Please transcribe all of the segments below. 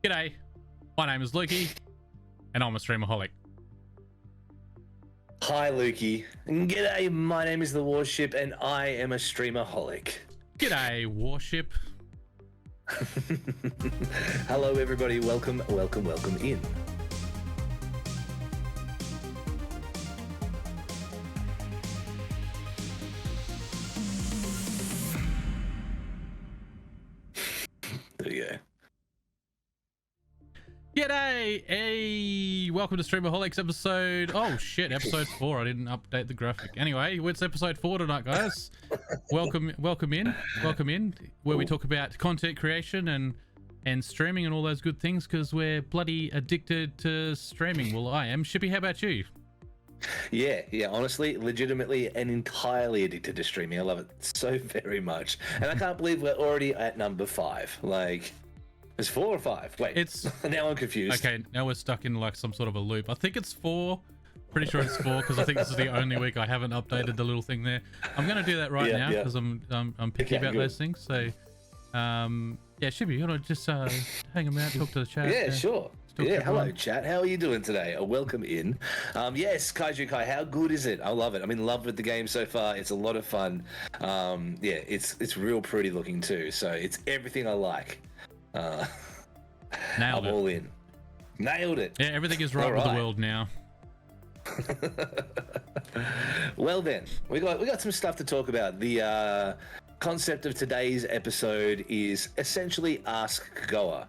G'day, my name is Lukey, and I'm a Streamaholic. Hi Lukey. G'day, my name is the Warship and I am a Streamaholic. G'day, Warship. Hello everybody, welcome in. There you go. G'day, hey, welcome to Streamaholics episode, episode 4, I didn't update the graphic. Anyway, it's episode 4 tonight, guys. Welcome in, where we talk about content creation and streaming and all those good things, because we're bloody addicted to streaming. Well, I am. Shippy, how about you? Yeah, honestly, legitimately and entirely addicted to streaming. I love it so very much. And I can't believe we're already at number 5. Like... It's 4 or 5? Wait, it's now I'm confused. Okay, now we're stuck in like some sort of a loop. I think it's 4. Pretty sure it's 4 because I think this is the only week I haven't updated the little thing there. I'm gonna do that right now because I'm picky about those things. So, Shibby, you wanna just hang them out, talk to the chat? Yeah, sure. Yeah, hello chat. How are you doing today? Welcome in. Yes, Kaiju Kai, how good is it? I love it. I'm in love with the game so far. It's a lot of fun. It's real pretty looking too. So it's everything I like. Nailed I'm all in. Nailed it. Yeah, everything is right with the world now. Well then, we got some stuff to talk about. The concept of today's episode is essentially Ask Goa.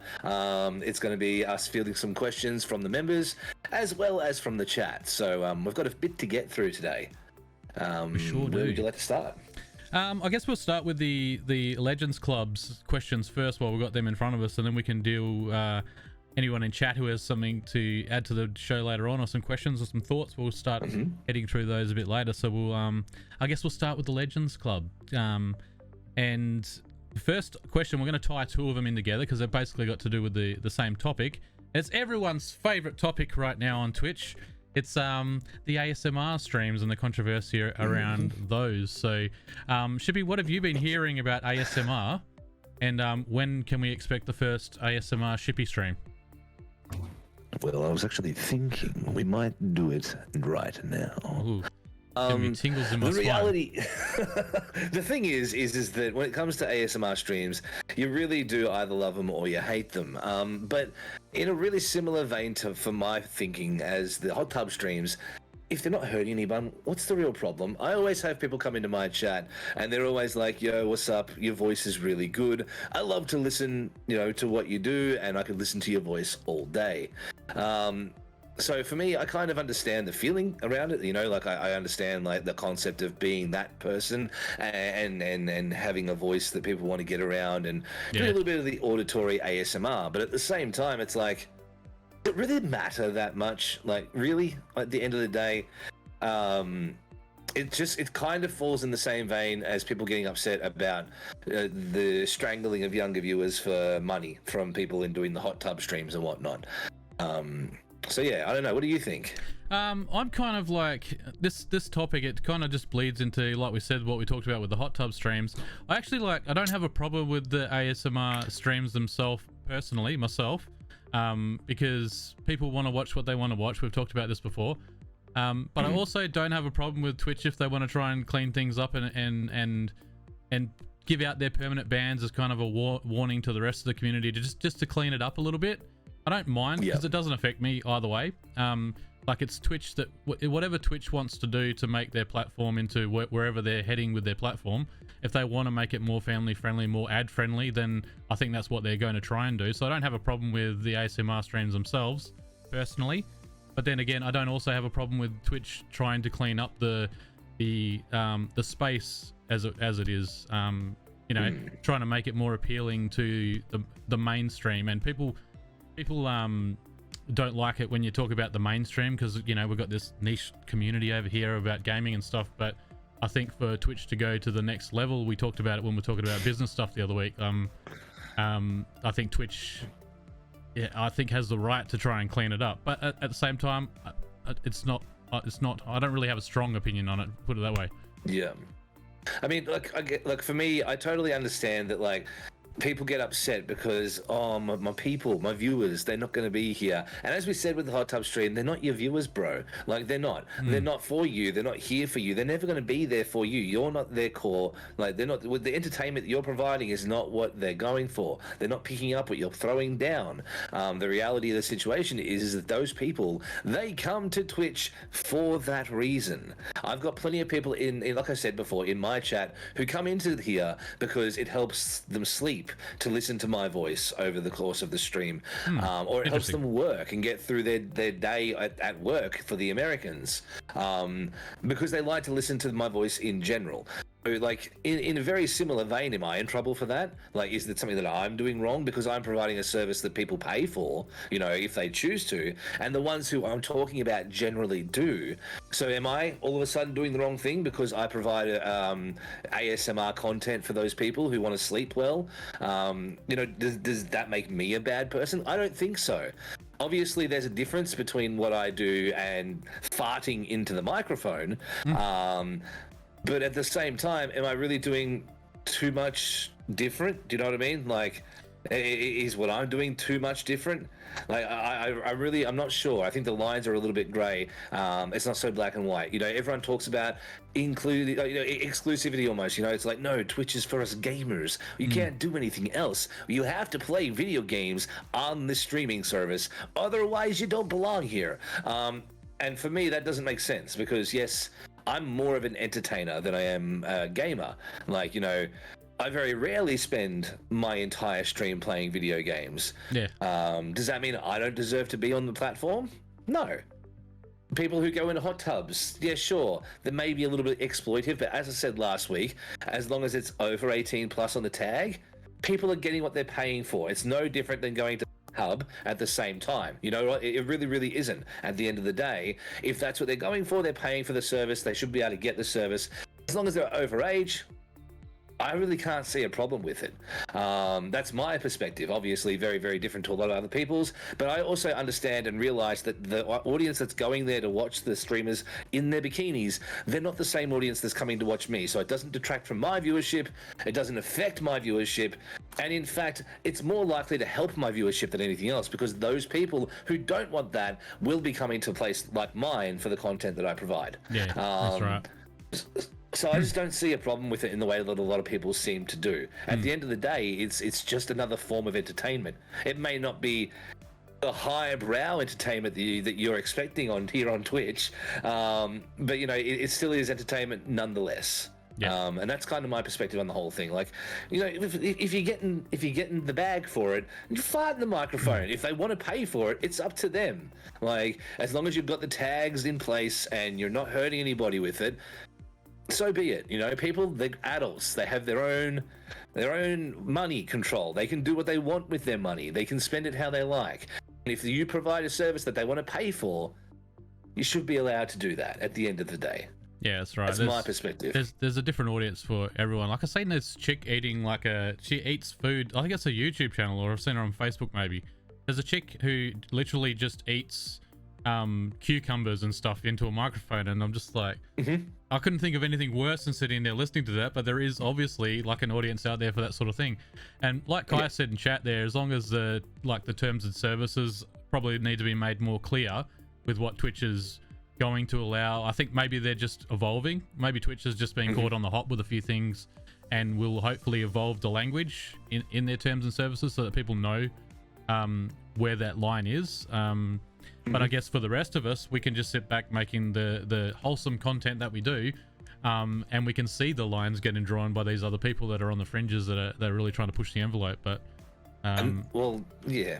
It's going to be us fielding some questions from the members as well as from the chat. So we've got a bit to get through today. We sure do. Where would you like to start? I guess we'll start with the Legends Club's questions first while we've got them in front of us, and then we can do anyone in chat who has something to add to the show later on, or some questions or some thoughts. We'll start heading through those a bit later. So we'll I guess we'll start with the Legends Club. And the first question, we're going to tie 2 of them in together because they've basically got to do with the same topic. It's everyone's favorite topic right now on Twitch. It's the ASMR streams and the controversy around those. So, Shippy, what have you been hearing about ASMR? And when can we expect the first ASMR Shippy stream? Well, I was actually thinking we might do it right now. Ooh. Tingles in my the reality the thing is that when it comes to ASMR streams, you really do either love them or you hate them, but in a really similar vein for my thinking as the hot tub streams, if they're not hurting anyone, what's the real problem? I always have people come into my chat and they're always like, yo, what's up, your voice is really good, I love to listen, to what you do, and I could listen to your voice all day. So for me, I kind of understand the feeling around it, like I understand like the concept of being that person and having a voice that people want to get around and do a little bit of the auditory ASMR. But at the same time, it's like, does it really matter that much? Like, really, at the end of the day, it kind of falls in the same vein as people getting upset about the strangling of younger viewers for money from people in doing the hot tub streams and whatnot. So yeah, I don't know. What do you think? I'm kind of like this topic. It kind of just bleeds into, like we said, what we talked about with the hot tub streams. I don't have a problem with the ASMR streams themselves personally, because people want to watch what they want to watch. We've talked about this before. But I also don't have a problem with Twitch if they want to try and clean things up and give out their permanent bans as kind of a warning to the rest of the community to just to clean it up a little bit. I don't mind because it doesn't affect me either way. Like, it's Twitch that whatever Twitch wants to do to make their platform into wherever they're heading with their platform, if they want to make it more family friendly, more ad friendly, then I think that's what they're going to try and do. So I don't have a problem with the ASMR streams themselves personally, but then again, I don't also have a problem with Twitch trying to clean up the space as it is. Trying to make it more appealing to the mainstream, and people don't like it when you talk about the mainstream because we've got this niche community over here about gaming and stuff. But I think for Twitch to go to the next level, we talked about it when we were talking about business stuff the other week. I think Twitch, has the right to try and clean it up, but at the same time, it's not. I don't really have a strong opinion on it. Put it that way. Yeah, I mean, for me, I totally understand that. Like, people get upset because my people, my viewers, they're not going to be here. And as we said with the hot tub stream, they're not your viewers, bro. Like they're not for you. They're not here for you. They're never going to be there for you. You're not their core. Like they're not, with the entertainment that you're providing is not what they're going for. They're not picking up what you're throwing down. The reality of the situation is that those people, they come to Twitch for that reason. I've got plenty of people in like I said before, in my chat who come into here because it helps them sleep to listen to my voice over the course of the stream, or it helps them work and get through their day at work for the Americans, because they like to listen to my voice in general. Like in a very similar vein, am I in trouble for that? Like, is that something that I'm doing wrong because I'm providing a service that people pay for, you know, if they choose to, and the ones who I'm talking about generally do? So am I all of a sudden doing the wrong thing because I provide ASMR content for those people who want to sleep well? You know, does that make me a bad person? I don't think so. Obviously, there's a difference between what I do and farting into the microphone. But at the same time, am I really doing too much different? Do you know what I mean? Like, is what I'm doing too much different? Like, I'm not sure. I think the lines are a little bit grey. It's not so black and white. You know, everyone talks about exclusivity almost. You know, it's like, no, Twitch is for us gamers. You can't do anything else. You have to play video games on the streaming service. Otherwise, you don't belong here. And for me, that doesn't make sense because, yes, I'm more of an entertainer than I am a gamer. Like, you know, I very rarely spend my entire stream playing video games. Yeah. Does that mean I don't deserve to be on the platform? No. People who go into hot tubs, yeah, sure, they may be a little bit exploitive, but as I said last week, as long as it's over 18 plus on the tag, people are getting what they're paying for. It's no different than going to hub at the same time. You know, it really isn't. At the end of the day, if that's what they're going for, they're paying for the service, they should be able to get the service. As long as they're over age, I really can't see a problem with it. That's my perspective, obviously very different to a lot of other people's, but I also understand and realize that the audience that's going there to watch the streamers in their bikinis, they're not the same audience that's coming to watch me, so it doesn't detract from my viewership, it doesn't affect my viewership, and in fact, it's more likely to help my viewership than anything else, because those people who don't want that will be coming to a place like mine for the content that I provide. Yeah, that's right. So I just don't see a problem with it in the way that a lot of people seem to do. At the end of the day, it's just another form of entertainment. It may not be the highbrow entertainment that you're expecting on here on Twitch, but you know it still is entertainment nonetheless. Yeah. And that's kind of my perspective on the whole thing. Like, you know, if you're getting the bag for it, you fart in the microphone. If they want to pay for it, it's up to them. Like, as long as you've got the tags in place and you're not hurting anybody with it, so be it. You know, people, they're adults, they have their own money control. They can do what they want with their money. They can spend it how they like. And if you provide a service that they want to pay for, you should be allowed to do that at the end of the day. Yeah, that's right. That's my perspective. There's a different audience for everyone. Like, I've seen this chick eating she eats food. I think it's a YouTube channel, or I've seen her on Facebook maybe. There's a chick who literally just eats cucumbers and stuff into a microphone, and I'm just like, I couldn't think of anything worse than sitting there listening to that, but there is obviously like an audience out there for that sort of thing. And like Kai said in chat there, as long as the terms and services probably need to be made more clear with what Twitch is going to allow. I think maybe they're just evolving. Maybe Twitch is just being caught on the hop with a few things, and will hopefully evolve the language in their terms and services so that people know where that line is. But I guess for the rest of us, we can just sit back making the wholesome content that we do, and we can see the lines getting drawn by these other people that are on the fringes that are really trying to push the envelope. But well, yeah,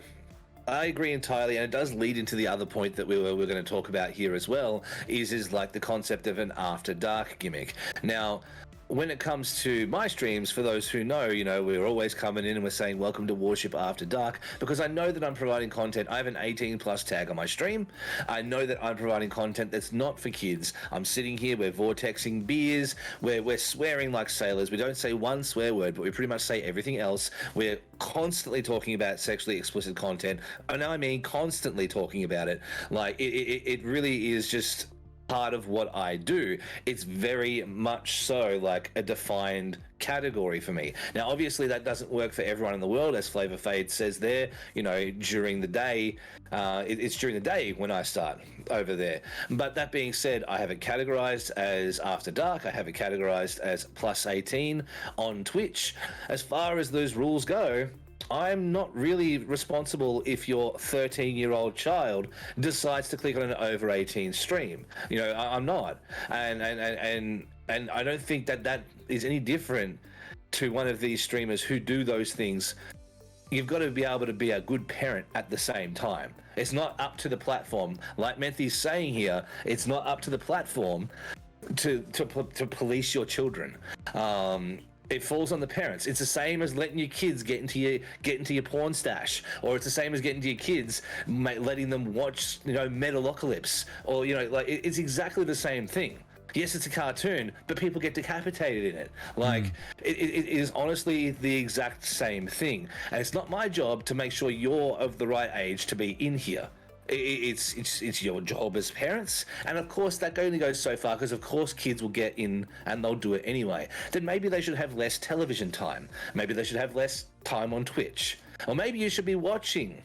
I agree entirely, and it does lead into the other point that we're going to talk about here as well, is like the concept of an after dark gimmick. Now, when it comes to my streams, for those who know, you know, we're always coming in and we're saying welcome to Warship After Dark, because I know that I'm providing content. I have an 18 plus tag on my stream. I know that I'm providing content that's not for kids. I'm sitting here, we're vortexing beers, we're swearing like sailors. We don't say one swear word, but we pretty much say everything else. We're constantly talking about sexually explicit content. And I mean constantly talking about it. Like, it really is just part of what I do. It's very much so like a defined category for me. Now, obviously, that doesn't work for everyone in the world, as Flavor Fade says there. You know, during the day, it's during the day when I start over there. But that being said, I have it categorized as After Dark. I have it categorized as plus 18 on Twitch. As far as those rules go, I'm not really responsible if your 13-year-old child decides to click on an over 18 stream. You know, I'm not, and I don't think that is any different to one of these streamers who do those things. You've got to be able to be a good parent at the same time. It's not up to the platform, like Menthy's saying here. It's not up to the platform to police your children. It falls on the parents. It's the same as letting your kids get into your porn stash, or it's the same as getting to your kids, letting them watch, you know, Metalocalypse, or, you know, like it's exactly the same thing. Yes, it's a cartoon, but people get decapitated in it. Like, it is honestly the exact same thing. And it's not my job to make sure you're of the right age to be in here. It's your job as parents, and of course that only goes so far, because of course kids will get in and they'll do it anyway. Then maybe they should have less television time. Maybe they should have less time on Twitch, or maybe you should be watching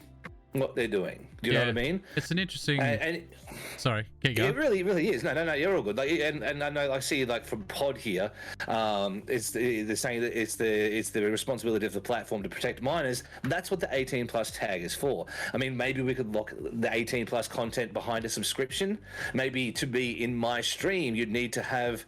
what they're doing. Do you know what I mean? It's an interesting. Sorry, keep going. It really is. No, you're all good. Like, and I know, I see, like, from Pod here, they're saying that it's the responsibility of the platform to protect minors. That's what the 18 plus tag is for. I mean, maybe we could lock the 18 plus content behind a subscription. Maybe to be in my stream, you'd need to have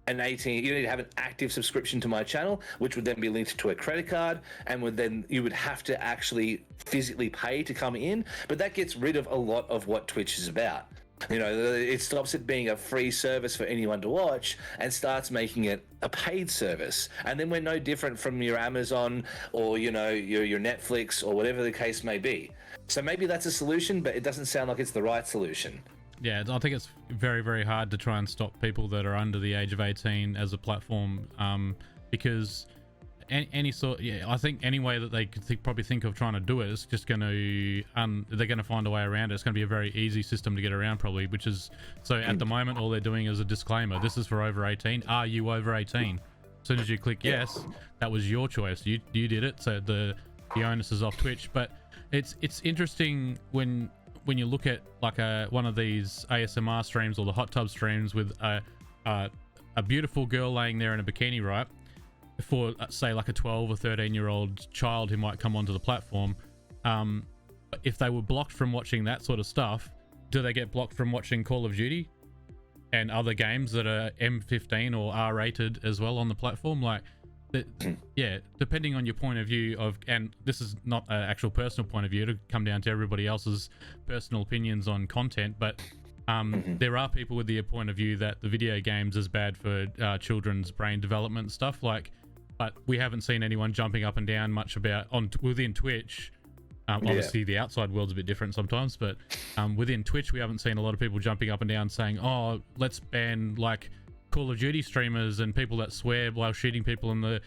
you need to have an active subscription to my channel, which would then be linked to a credit card, and you would have to actually physically pay to come in. But that gets rid of a lot of what Twitch is about. You know, it stops it being a free service for anyone to watch and starts making it a paid service. And then we're no different from your Amazon or, you know, your Netflix or whatever the case may be. So maybe that's a solution, but it doesn't sound like it's the right solution. Yeah, I think it's very, very hard to try and stop people that are under the age of 18 as a platform, because I think any way that they could probably think of trying to do it is just going to, they're going to find a way around it. It's going to be a very easy system to get around, probably, which is, so at the moment, all they're doing is a disclaimer. This is for over 18. Are you over 18? As soon as you click yes, that was your choice. You did it, so the onus is off Twitch. But it's interesting when you look at like one of these ASMR streams or the hot tub streams with a beautiful girl laying there in a bikini, right? For say like a 12 or 13-year-old child who might come onto the platform, if they were blocked from watching that sort of stuff, do they get blocked from watching Call of Duty and other games that are M15 or R-rated as well on the platform? Like, yeah, depending on your point of view and this is not an actual personal point of view, to come down to everybody else's personal opinions on content, but there are people with the point of view that the video games is bad for children's brain development stuff. Like, but we haven't seen anyone jumping up and down much about within Twitch. Obviously, the outside world's a bit different sometimes, but within Twitch, we haven't seen a lot of people jumping up and down saying, "Oh, let's ban like Call of Duty streamers and people that swear while shooting people in the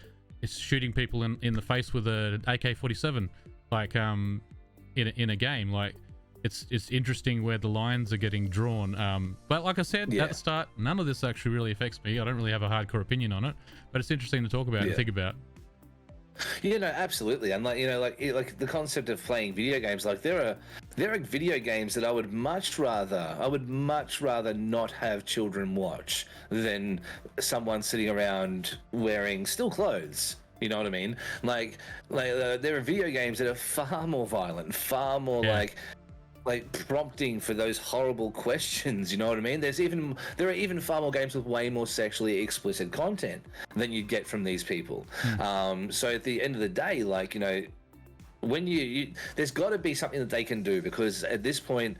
face with a AK-47, like in a game." Like, it's interesting where the lines are getting drawn. But like I said at the start, none of this actually really affects me. I don't really have a hardcore opinion on it, but it's interesting to talk about and think about. Yeah, no, absolutely. And like the concept of playing video games, like there are video games that I would much rather not have children watch than someone sitting around wearing still clothes. You know what I mean? Like there are video games that are far more violent, far more like prompting for those horrible questions. You know what I mean? There are even far more games with way more sexually explicit content than you'd get from these people. So at the end of the day, like, you know, when you there's got to be something that they can do, because at this point,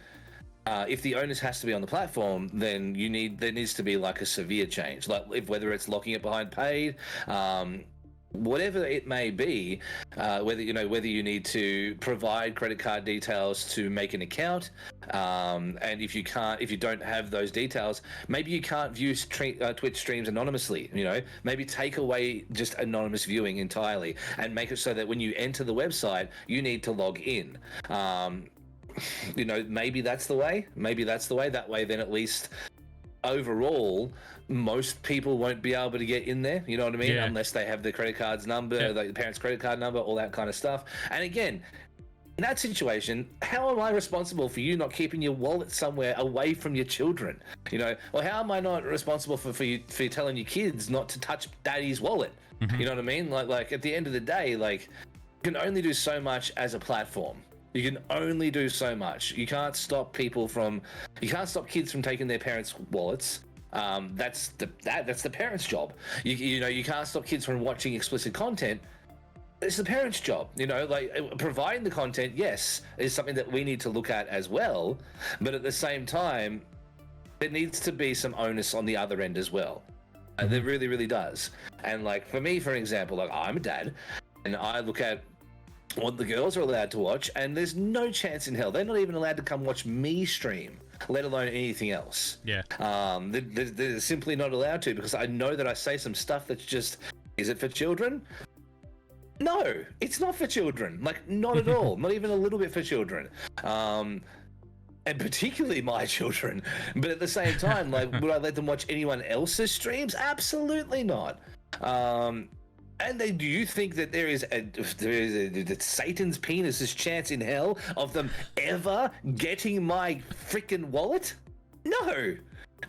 if the onus has to be on the platform, then there needs to be like a severe change, like whether it's locking it behind paid, whatever it may be, whether you need to provide credit card details to make an account, and if you don't have those details, maybe you can't view Twitch streams anonymously. You know, maybe take away just anonymous viewing entirely and make it so that when you enter the website, you need to log in. You know, maybe that's the way. That way, then at least overall, most people won't be able to get in there. You know what I mean? Yeah. Unless they have the credit card's number, like the parent's credit card number, all that kind of stuff. And again, in that situation, how am I responsible for you not keeping your wallet somewhere away from your children? You know, or how am I not responsible for you telling your kids not to touch daddy's wallet? You know what I mean? Like at the end of the day, like you can only do so much as a platform. You can only do so much. You can't stop kids from taking their parents' wallets. That's the parents' job. You know, you can't stop kids from watching explicit content. It's the parents' job, you know, like providing the content, yes, is something that we need to look at as well. But at the same time, there needs to be some onus on the other end as well. There really, really does. And like for me, for example, like I'm a dad and I look at what the girls are allowed to watch, and there's no chance in hell. They're not even allowed to come watch me stream, let alone anything else. Yeah. They're simply not allowed to, because I know that I say some stuff that's just, is it for children? No, it's not for children. Like, not at all. Not even a little bit for children. And particularly my children. But at the same time, like, would I let them watch anyone else's streams? Absolutely not. And do you think that there is that Satan's penis's chance in hell of them ever getting my freaking wallet? No,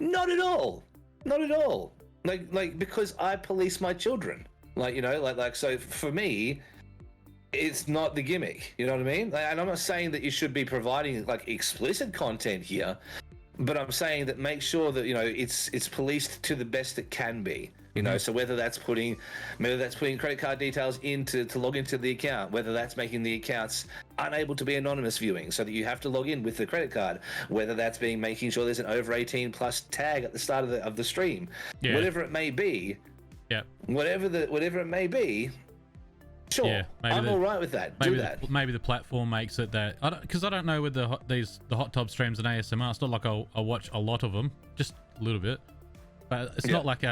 not at all. Not at all. Like because I police my children. Like, you know, like so for me, it's not the gimmick. You know what I mean? And I'm not saying that you should be providing like explicit content here, but I'm saying that make sure that, you know, it's policed to the best it can be. You know, so whether that's putting credit card details in to log into the account, whether that's making the accounts unable to be anonymous viewing so that you have to log in with the credit card, whether that's making sure there's an over 18 plus tag at the start of the stream, whatever it may be. Yeah. Whatever it may be. Sure, yeah, I'm all right with that. Do that. Maybe the platform makes it that because I don't know with the hot tub streams and ASMR. It's not like I watch a lot of them, just a little bit, but it's not like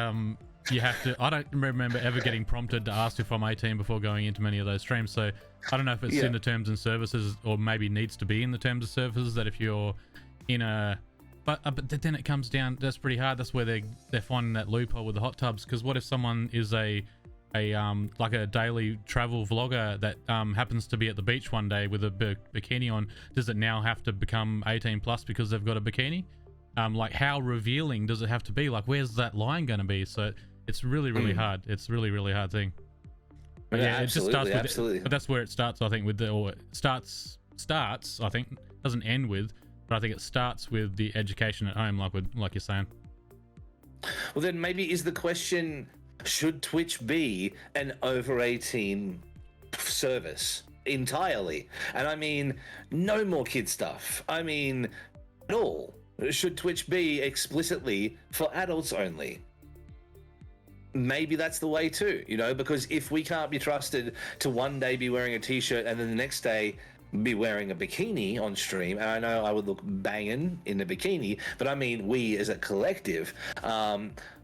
you have to. I don't remember ever getting prompted to ask if I'm 18 before going into many of those streams. So I don't know if it's in the terms and services, or maybe needs to be in the terms and services, that if you're in a but then it comes down. That's pretty hard. That's where they're finding that loophole with the hot tubs. Because what if someone is a like a daily travel vlogger that happens to be at the beach one day with a bikini on? Does it now have to become 18 plus because they've got a bikini? Like how revealing does it have to be? Like where's that line going to be? So it's really, really hard. It's really, really hard thing. But yeah, it just starts with absolutely. But that's where it starts, I think, with it starts. I think doesn't end with, but I think it starts with the education at home, like you're saying. Well, then maybe is the question: should Twitch be an over 18 service entirely? And I mean, no more kid stuff. I mean, at all. Should Twitch be explicitly for adults only? Maybe that's the way too, you know, because if we can't be trusted to one day be wearing a t-shirt and then the next day be wearing a bikini on stream, and I know I would look banging in a bikini, but I mean we as a collective,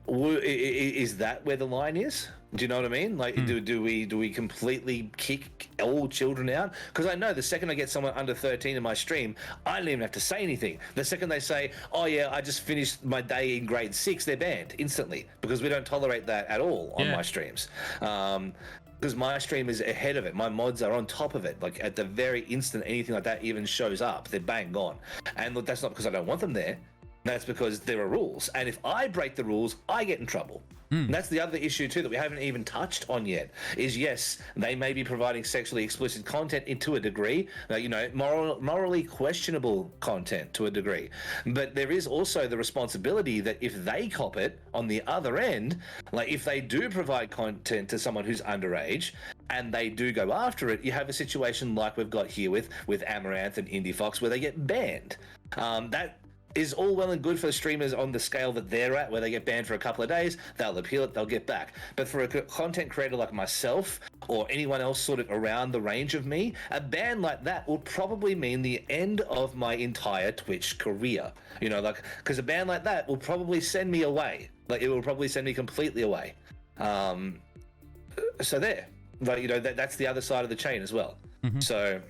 is that where the line is? Do you know what I mean? Like, do we completely kick all children out? Because I know the second I get someone under 13 in my stream, I don't even have to say anything. The second they say, "Oh yeah, I just finished my day in grade 6," they're banned instantly, because we don't tolerate that at all on my streams. Because my stream is ahead of it. My mods are on top of it. Like at the very instant anything like that even shows up, they're bang gone. And look, that's not because I don't want them there. That's because there are rules. And if I break the rules, I get in trouble. And that's the other issue too that we haven't even touched on yet, is yes, they may be providing sexually explicit content to a degree, you know, morally questionable content to a degree. But there is also the responsibility that if they cop it on the other end, like if they do provide content to someone who's underage and they do go after it, you have a situation like we've got here with Amaranth and Indie Fox where they get banned. That is all well and good for the streamers on the scale that they're at, where they get banned for a couple of days, they'll appeal it, they'll get back. But for a content creator like myself or anyone else sort of around the range of me, a ban like that will probably mean the end of my entire Twitch career. You know, like, because a ban like that will probably send me away. Like, it will probably send me completely away. So there, like, you know, that's the other side of the chain as well. So,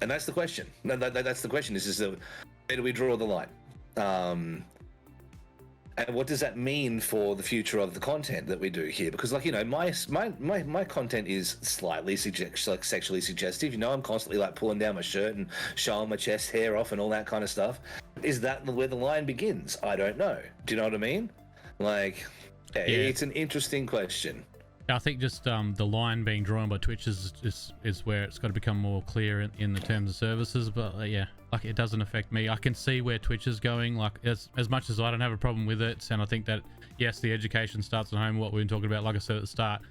and that's the question. That's the question. Where do we draw the line? And what does that mean for the future of the content that we do here? Because, like, you know, my content is slightly like sexually suggestive. You know, I'm constantly like pulling down my shirt and showing my chest hair off and all that kind of stuff. Is that where the line begins? I don't know. Do you know what I mean? Like, yeah. It's an interesting question. I think just the line being drawn by Twitch is where it's got to become more clear in the terms of services. But yeah, like, it doesn't affect me. I can see where Twitch is going. Like, as much as I don't have a problem with it, and I think that yes, the education starts at home. What we've been talking about, like I said at the start,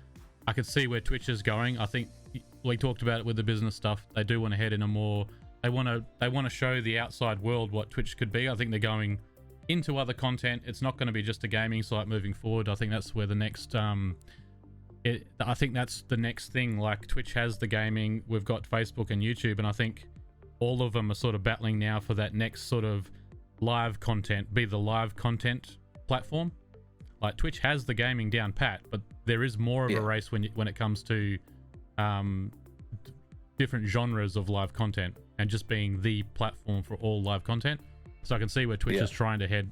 I can see where Twitch is going. I think we talked about it with the business stuff. They do want to head in a more. They want to show the outside world what Twitch could be. I think they're going into other content. It's not going to be just a gaming site moving forward. I think that's where the next. I think that's the next thing. Like, Twitch has the gaming, we've got Facebook and YouTube, and I think all of them are sort of battling now for that next sort of live content, be the live content platform. Like, Twitch has the gaming down pat, but there is more of a race when it comes to different genres of live content and just being the platform for all live content. So I can see where Twitch is trying to head.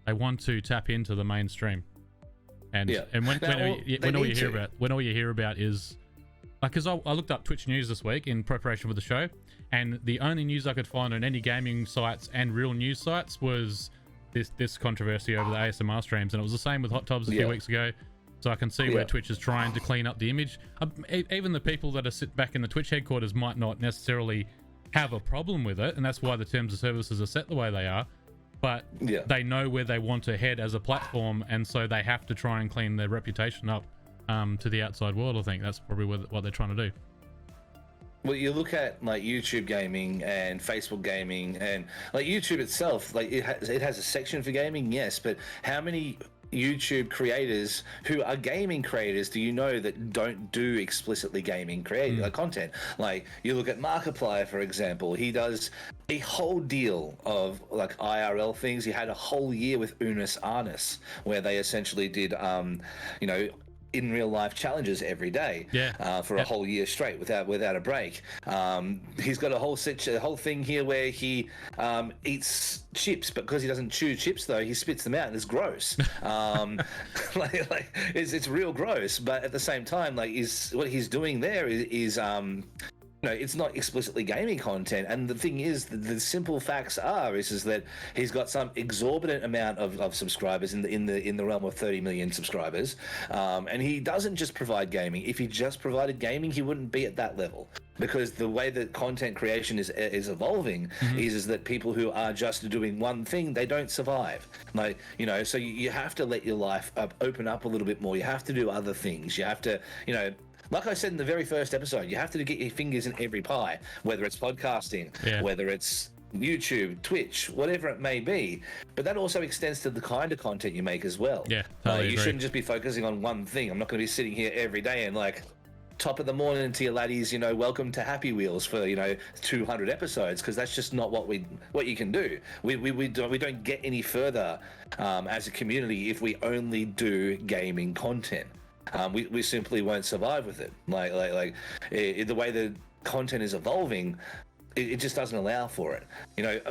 They want to tap into the mainstream. And when all you hear about is like, because I looked up Twitch news this week in preparation for the show, and the only news I could find on any gaming sites and real news sites was this controversy over the ASMR streams, and it was the same with Hot Tubs a few weeks ago. So I can see where Twitch is trying to clean up the image. Even the people that are sit back in the Twitch headquarters might not necessarily have a problem with it, and that's why the terms of services are set the way they are. But they know where they want to head as a platform, and so they have to try and clean their reputation up to the outside world. I think that's probably what they're trying to do. Well, you look at like YouTube gaming and Facebook gaming, and like YouTube itself, like it has a section for gaming, yes, but how many YouTube creators who are gaming creators do you know that don't do explicitly gaming content? Like, you look at Markiplier, for example. He does a whole deal of like IRL things. He had a whole year with Unus Annus where they essentially did in real life challenges every day for a whole year straight without a break. He's got a whole thing here where he eats chips, but because he doesn't chew chips though, he spits them out and it's gross. It's real gross, but at the same time, like, what he's doing there is it's not explicitly gaming content. And the thing is, the simple facts is that he's got some exorbitant amount of subscribers in the realm of 30 million subscribers, and he doesn't just provide gaming. If he just provided gaming, he wouldn't be at that level, because the way that content creation is evolving is that people who are just doing one thing, they don't survive. Like, so you have to let your life open up a little bit more. You have to do other things. You have to, like I said in the very first episode, you have to get your fingers in every pie, whether it's podcasting, whether it's YouTube, Twitch, whatever it may be. But that also extends to the kind of content you make as well. Yeah, totally you agree. shouldn't just be focusing on one thing. I'm not going to be sitting here every day and like, top of the morning to your laddies, welcome to Happy Wheels for 200 episodes, because that's just not what you can do. We don't get any further as a community if we only do gaming content. We simply won't survive with it. Like the way the content is evolving, it just doesn't allow for it.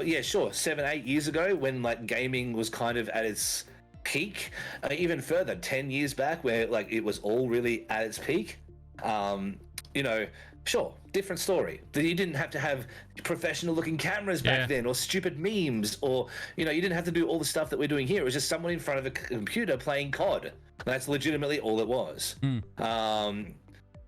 Yeah, sure. 7-8 years ago, when like gaming was kind of at its peak, even further, 10 years back, where like it was all really at its peak. Sure, different story. You didn't have to have professional looking cameras back then, or stupid memes, or you didn't have to do all the stuff that we're doing here. It was just someone in front of a computer playing COD. That's legitimately all it was.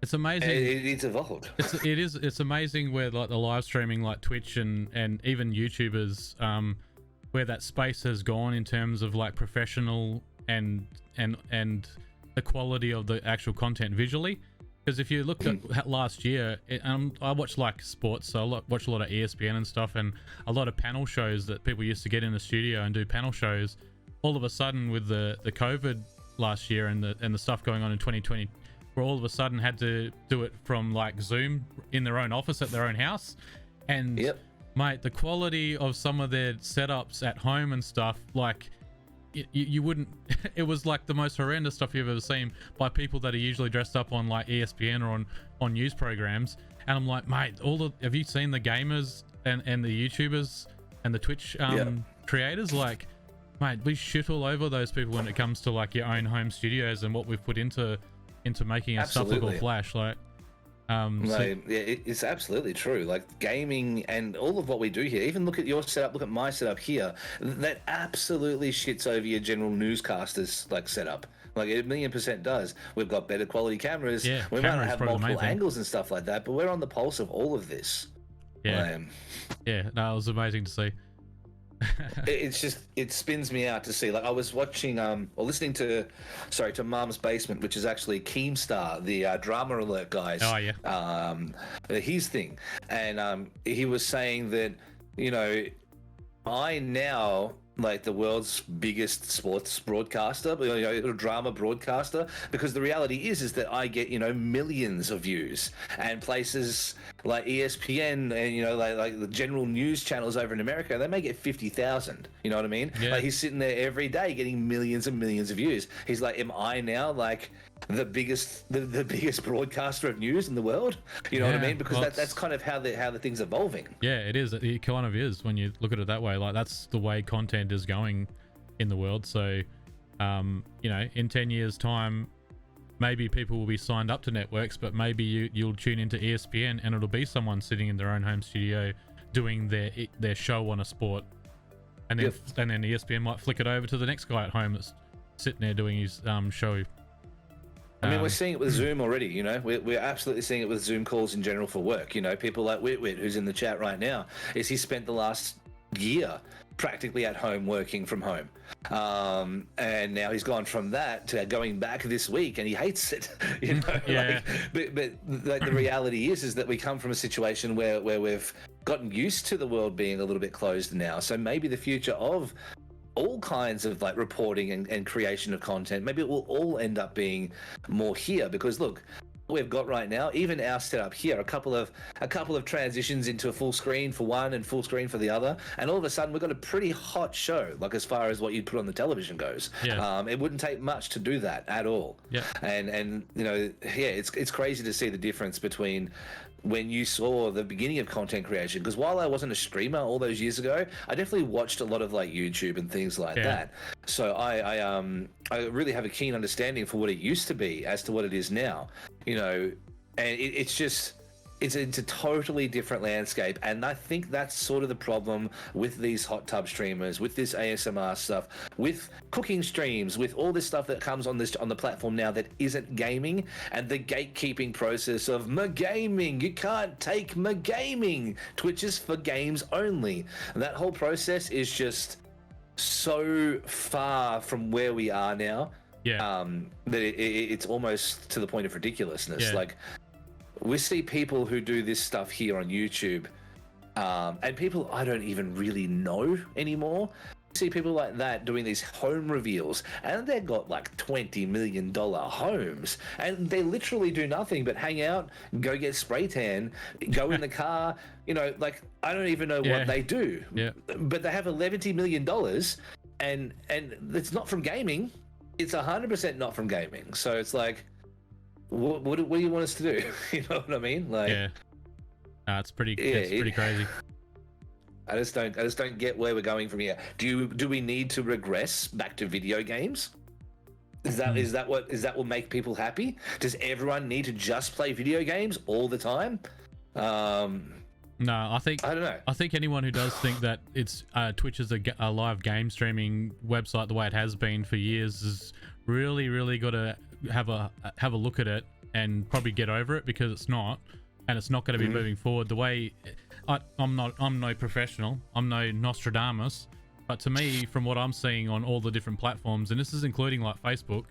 It's amazing. It's evolved. It's amazing where like the live streaming, like Twitch and even YouTubers, where that space has gone in terms of like professional and the quality of the actual content visually. Because if you looked at last year, I watch like sports, so I watch a lot of ESPN and stuff, and a lot of panel shows that people used to get in the studio and do panel shows. All of a sudden, with the COVID last year and the stuff going on in 2020, where all of a sudden had to do it from like Zoom in their own office at their own house, and mate, the quality of some of their setups at home and stuff, like. You wouldn't. It was like the most horrendous stuff you've ever seen by people that are usually dressed up on like ESPN or on news programs. And I'm like, mate, have you seen the gamers and the YouTubers and the Twitch creators? Like, Mate, we shit all over those people when it comes to like your own home studios and what we've put into making a stuff look all flash. Like, it's absolutely true. Like gaming and all of what we do here, even look at your setup, look at my setup here, that absolutely shits over your general newscasters like setup. Like 1,000,000% does. We've got better quality cameras. Yeah, we might not have multiple angles and stuff like that, but we're on the pulse of all of this. Yeah. No, it was amazing to see. It spins me out to see. Like I was watching or listening to Mum's Basement, which is actually Keemstar, the Drama Alert guys. Oh yeah. His thing, and he was saying that, you know, I now like the world's biggest sports broadcaster, you know, drama broadcaster, because the reality is that I get, you know, millions of views, and places like ESPN and, you know, like the general news channels over in America, they may get 50,000. You know what I mean? Yeah. Like he's sitting there every day getting millions and millions of views. He's like, am I now like the biggest broadcaster of news in the world? You know what I mean? Because that's kind of how the thing's evolving. Yeah, it is. It kind of is when you look at it that way. Like that's the way content is going in the world. So, you know, in 10 years' time, maybe people will be signed up to networks, but maybe you'll tune into ESPN and it'll be someone sitting in their own home studio doing their show on a sport, and then ESPN might flick it over to the next guy at home that's sitting there doing his show. I mean, we're seeing it with Zoom already, you know. We're absolutely seeing it with Zoom calls in general for work. You know, people like Wit, who's in the chat right now, he spent the last year practically at home working from home. And now he's gone from that to going back this week, and he hates it. You know, Yeah. But like the reality is that we come from a situation where we've gotten used to the world being a little bit closed now. So maybe the future of all kinds of like reporting and creation of content, maybe it will all end up being more here, because look, we've got right now, even our setup here, a couple of transitions into a full screen for one and full screen for the other, and all of a sudden we've got a pretty hot show, like as far as what you'd put on the television goes. It wouldn't take much to do that at all. And you know, it's crazy to see the difference between when you saw the beginning of content creation, because while I wasn't a streamer all those years ago, I definitely watched a lot of like YouTube and things like that. So I really have a keen understanding for what it used to be as to what it is now, you know, and it's a totally different landscape. And I think that's sort of the problem with these hot tub streamers, with this ASMR stuff, with cooking streams, with all this stuff that comes on the platform now that isn't gaming, and the gatekeeping process of gaming. You can't take gaming. Twitch is for games only. And that whole process is just so far from where we are now. That it's almost to the point of ridiculousness. Like, we see people who do this stuff here on YouTube, and people I don't even really know anymore. You see people like that doing these home reveals, and they've got like $20 million homes, and they literally do nothing but hang out, go get spray tan, go in the car. You know, like I don't even know what they do. But they have $11 million, and it's not from gaming. It's 100% not from gaming. So it's like, what do you want us to do? You know what I mean? Like, it's pretty crazy. I just don't get where we're going from here. Do we need to regress back to video games? Is that what make people happy? Does everyone need to just play video games all the time? No, I don't know. I think anyone who does think that it's Twitch is a live game streaming website the way it has been for years is really got to have a look at it and probably get over it, because it's not, and it's not going to be moving forward the way. I'm no professional, I'm no Nostradamus, but to me, from what I'm seeing on all the different platforms, and this is including like Facebook,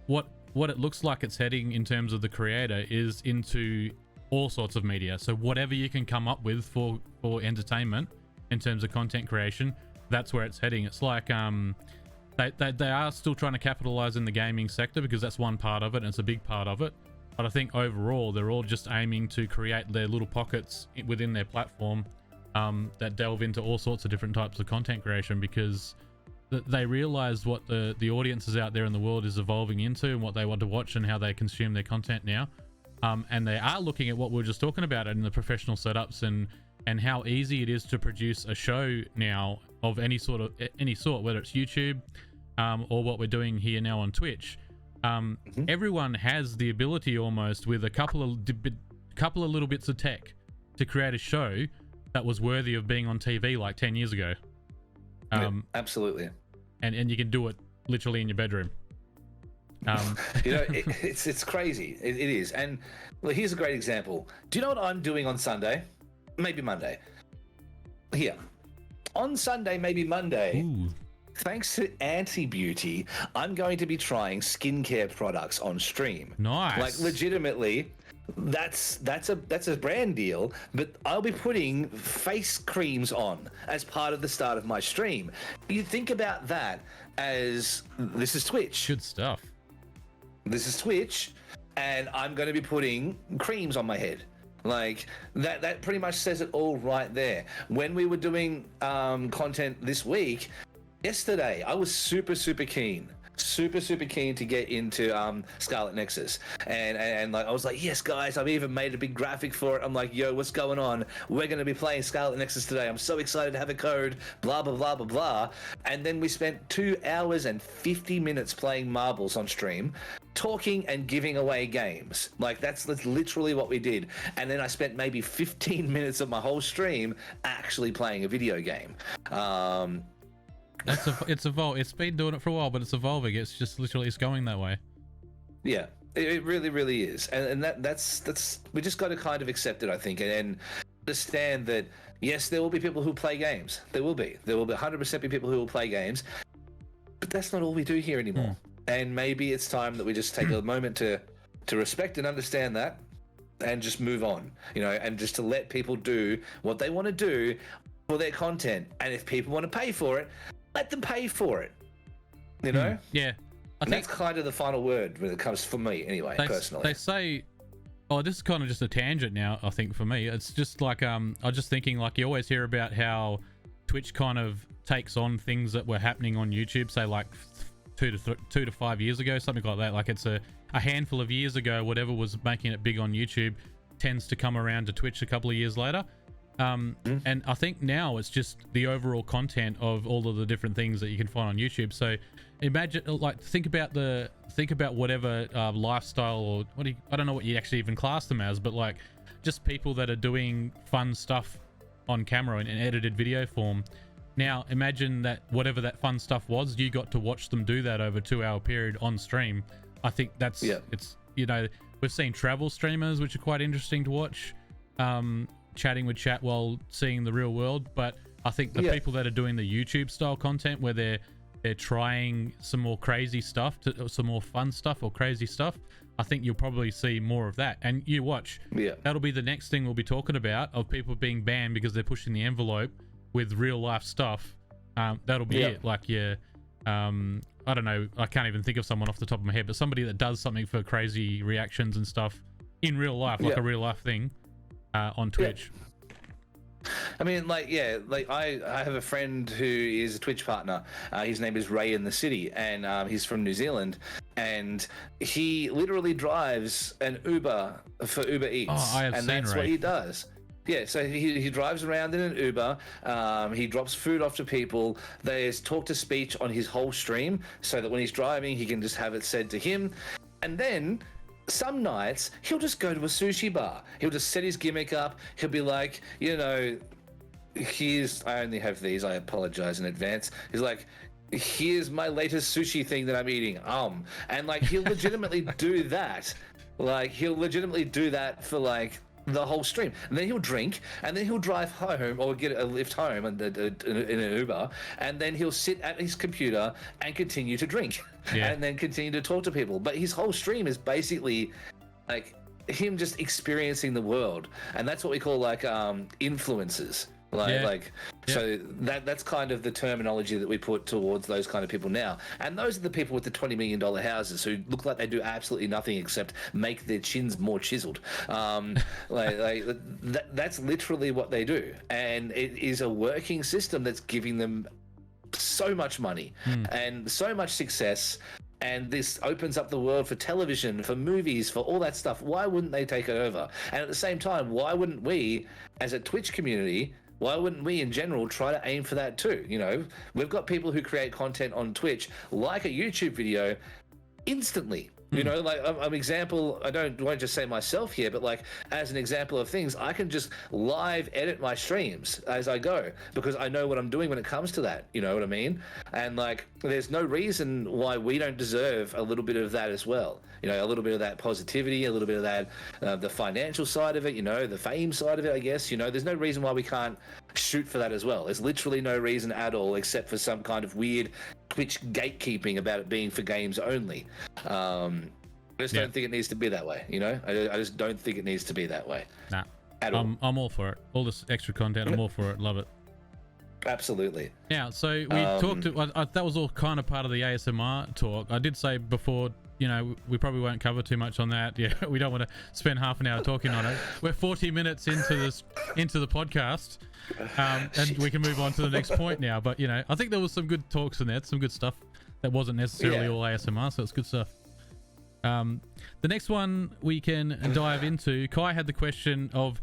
what it looks like it's heading in terms of the creator is into all sorts of media. So whatever you can come up with for entertainment in terms of content creation, that's where it's heading. It's like they are still trying to capitalize in the gaming sector, because that's one part of it and it's a big part of it, but I think overall they're all just aiming to create their little pockets within their platform that delve into all sorts of different types of content creation, because they realize what the audiences out there in the world is evolving into and what they want to watch and how they consume their content now. And they are looking at what we were just talking about in the professional setups and how easy it is to produce a show now of any sort, whether it's YouTube or what we're doing here now on Twitch. Everyone has the ability almost with a couple of little bits of tech to create a show that was worthy of being on TV like 10 years ago. Absolutely. And you can do it literally in your bedroom. It's crazy. It is. And well, here's a great example. Do you know what I'm doing on Sunday? Maybe Monday. Here. On Sunday, maybe Monday. Ooh. Thanks to Anti-Beauty, I'm going to be trying skincare products on stream. Nice. Like legitimately, that's a brand deal, but I'll be putting face creams on as part of the start of my stream. You think about that as this is Twitch. Good stuff. This is Twitch, and I'm going to be putting creams on my head. Like that pretty much says it all right there. When we were doing content this week, yesterday, I was super keen to get into Scarlet Nexus, and like I was like, yes guys, I've even made a big graphic for it. I'm like, yo, what's going on? We're going to be playing Scarlet Nexus today. I'm so excited to have a code, blah blah blah blah blah. And then we spent 2 hours and 50 minutes playing marbles on stream, talking and giving away games. Like that's literally what we did. And then I spent maybe 15 minutes of my whole stream actually playing a video game. It's evolved. It's been doing it for a while, but it's evolving. It's just literally it's going that way. Yeah, it really is, and that's we just got to kind of accept it, I think, and understand that yes, there will be people who play games. There will be 100% be people who will play games, but that's not all we do here anymore. And maybe it's time that we just take a moment to respect and understand that, and just move on, and just to let people do what they want to do for their content, and if people want to pay for it, let them pay for it. Yeah. And that's kind of the final word when it comes for me, anyway, personally. They say, this is kind of just a tangent now, I think, for me. It's just like, I was just thinking, like, you always hear about how Twitch kind of takes on things that were happening on YouTube, say, like, 2 to 5 years ago, something like that. Like, it's a handful of years ago, whatever was making it big on YouTube tends to come around to Twitch a couple of years later. And I think now it's just the overall content of all of the different things that you can find on YouTube. So imagine, like, think about whatever lifestyle, or I don't know what you actually even class them as, but like just people that are doing fun stuff on camera in edited video form. Now imagine that whatever that fun stuff was, you got to watch them do that over a 2-hour period on stream. I think it's we've seen travel streamers, which are quite interesting to watch. Chatting with chat while seeing the real world, but I think the people that are doing the YouTube style content where they're trying some more crazy stuff, some more fun stuff or crazy stuff, I think you'll probably see more of that. And you watch, that'll be the next thing we'll be talking about, of people being banned because they're pushing the envelope with real life stuff. That'll be it. Like, I don't know, I can't even think of someone off the top of my head, but somebody that does something for crazy reactions and stuff in real life, like a real life thing. On Twitch. I mean, I have a friend who is a Twitch partner. His name is Ray in the City, and he's from New Zealand, and he literally drives an Uber for Uber Eats. Oh, I have seen that's Ray. what he does. Yeah, so he drives around in an Uber. He drops food off to people. There's talk-to-speech on his whole stream, so that when he's driving, he can just have it said to him. And then some nights he'll just go to a sushi bar. He'll just set his gimmick up. He'll be like, I only have these. I apologize in advance. He's like, here's my latest sushi thing that I'm eating. And like he'll legitimately do that. Like he'll legitimately do that for like the whole stream, and then he'll drink, and then he'll drive home or get a lift home in an Uber, and then he'll sit at his computer and continue to drink, and then continue to talk to people. But his whole stream is basically like him just experiencing the world, and that's what we call like influencers. So that's kind of the terminology that we put towards those kind of people now. And those are the people with the $20 million houses who look like they do absolutely nothing except make their chins more chiseled. That's literally what they do. And it is a working system that's giving them so much money and so much success. And this opens up the world for television, for movies, for all that stuff. Why wouldn't they take it over? And at the same time, why wouldn't we, as a Twitch community, why wouldn't we in general try to aim for that too? You know, we've got people who create content on Twitch like a YouTube video instantly. You know, like an example, won't just say myself here, but like as an example of things, I can just live edit my streams as I go because I know what I'm doing when it comes to that. You know what I mean? And like, there's no reason why we don't deserve a little bit of that as well. You know, a little bit of that positivity, a little bit of that, the financial side of it, you know, the fame side of it, I guess. You know, there's no reason why we can't shoot for that as well. There's literally no reason at all except for some kind of weird Twitch gatekeeping about it being for games only. I just don't think it needs to be that way, you know? I just don't think it needs to be that way. Nah. At all. I'm all for it. All this extra content, I'm all for it. Love it. Absolutely. Yeah, so we talked to, that was all kind of part of the ASMR talk. I did say before, you know, we probably won't cover too much on that. Yeah, we don't want to spend half an hour talking on it. We're 40 minutes into the podcast, and we can move on to the next point now. But, you know, I think there was some good talks in there, some good stuff that wasn't necessarily all ASMR, so it's good stuff. The next one we can dive into, Kai had the question of,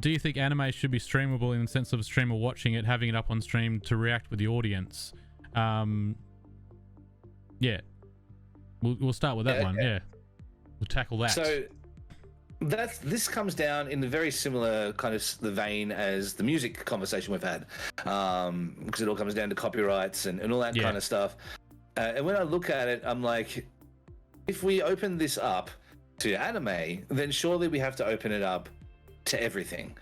do you think anime should be streamable in the sense of a streamer watching it, having it up on stream to react with the audience? Yeah. We'll start with that one. Yeah, we'll tackle that. So this comes down in the very similar kind of the vein as the music conversation we've had, because it all comes down to copyrights and all that kind of stuff. And when I look at it, I'm like, if we open this up to anime, then surely we have to open it up to everything.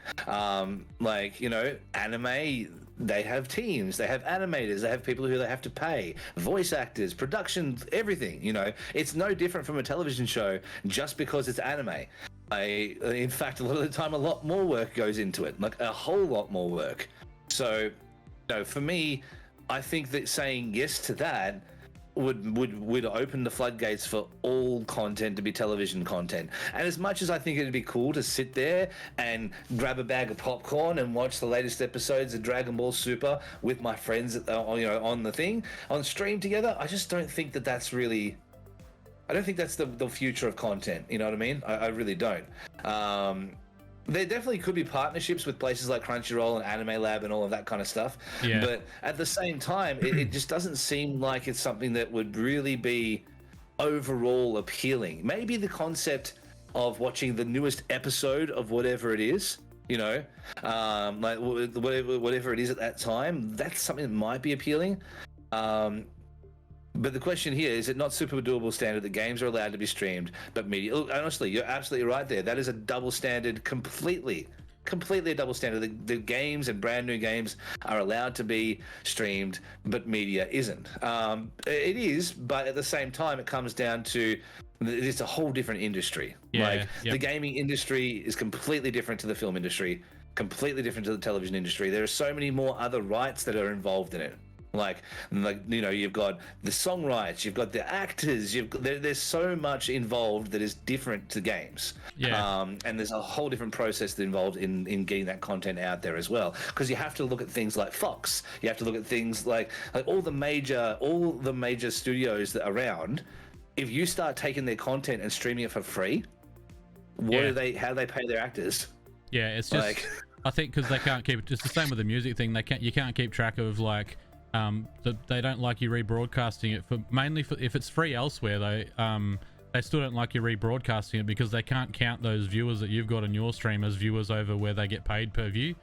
Like, you know, anime, they have teams, they have animators, they have people who they have to pay, voice actors, production, everything. You know, it's no different from a television show just because it's anime. In fact, a lot of the time, a lot more work goes into it, like a whole lot more work. So, you know, for me, I think that saying yes to that would open the floodgates for all content to be television content. And as much as I think it'd be cool to sit there and grab a bag of popcorn and watch the latest episodes of Dragon Ball Super with my friends, you know, on stream together, I just don't think that that's really. I don't think that's the future of content. You know what I mean? I really don't. There definitely could be partnerships with places like Crunchyroll and Anime Lab and all of that kind of stuff. Yeah. But at the same time, it just doesn't seem like it's something that would really be overall appealing. Maybe the concept of watching the newest episode of whatever it is, you know, like whatever it is at that time, that's something that might be appealing. But the question here is it not super doable standard that games are allowed to be streamed, but media? Look, honestly, you're absolutely right there. That is a double standard, completely a double standard. The games and brand new games are allowed to be streamed, but media isn't. It is, but at the same time, it comes down to it's a whole different industry. The gaming industry is completely different to the film industry, completely different to the television industry. There are so many more other rights that are involved in it. Like you know, you've got the song rights, you've got the actors, there's so much involved that is different to games. And there's a whole different process involved in getting that content out there as well, because you have to look at things like Fox, you have to look at things like all the major studios that are around. If you start taking their content and streaming it for free, how do they pay their actors? It's just I think because they can't keep it. It's the same with the music thing. You can't keep track of like they don't like you rebroadcasting it mainly if it's free elsewhere though. They still don't like you rebroadcasting it because they can't count those viewers that you've got on your stream as viewers over where they get paid per view.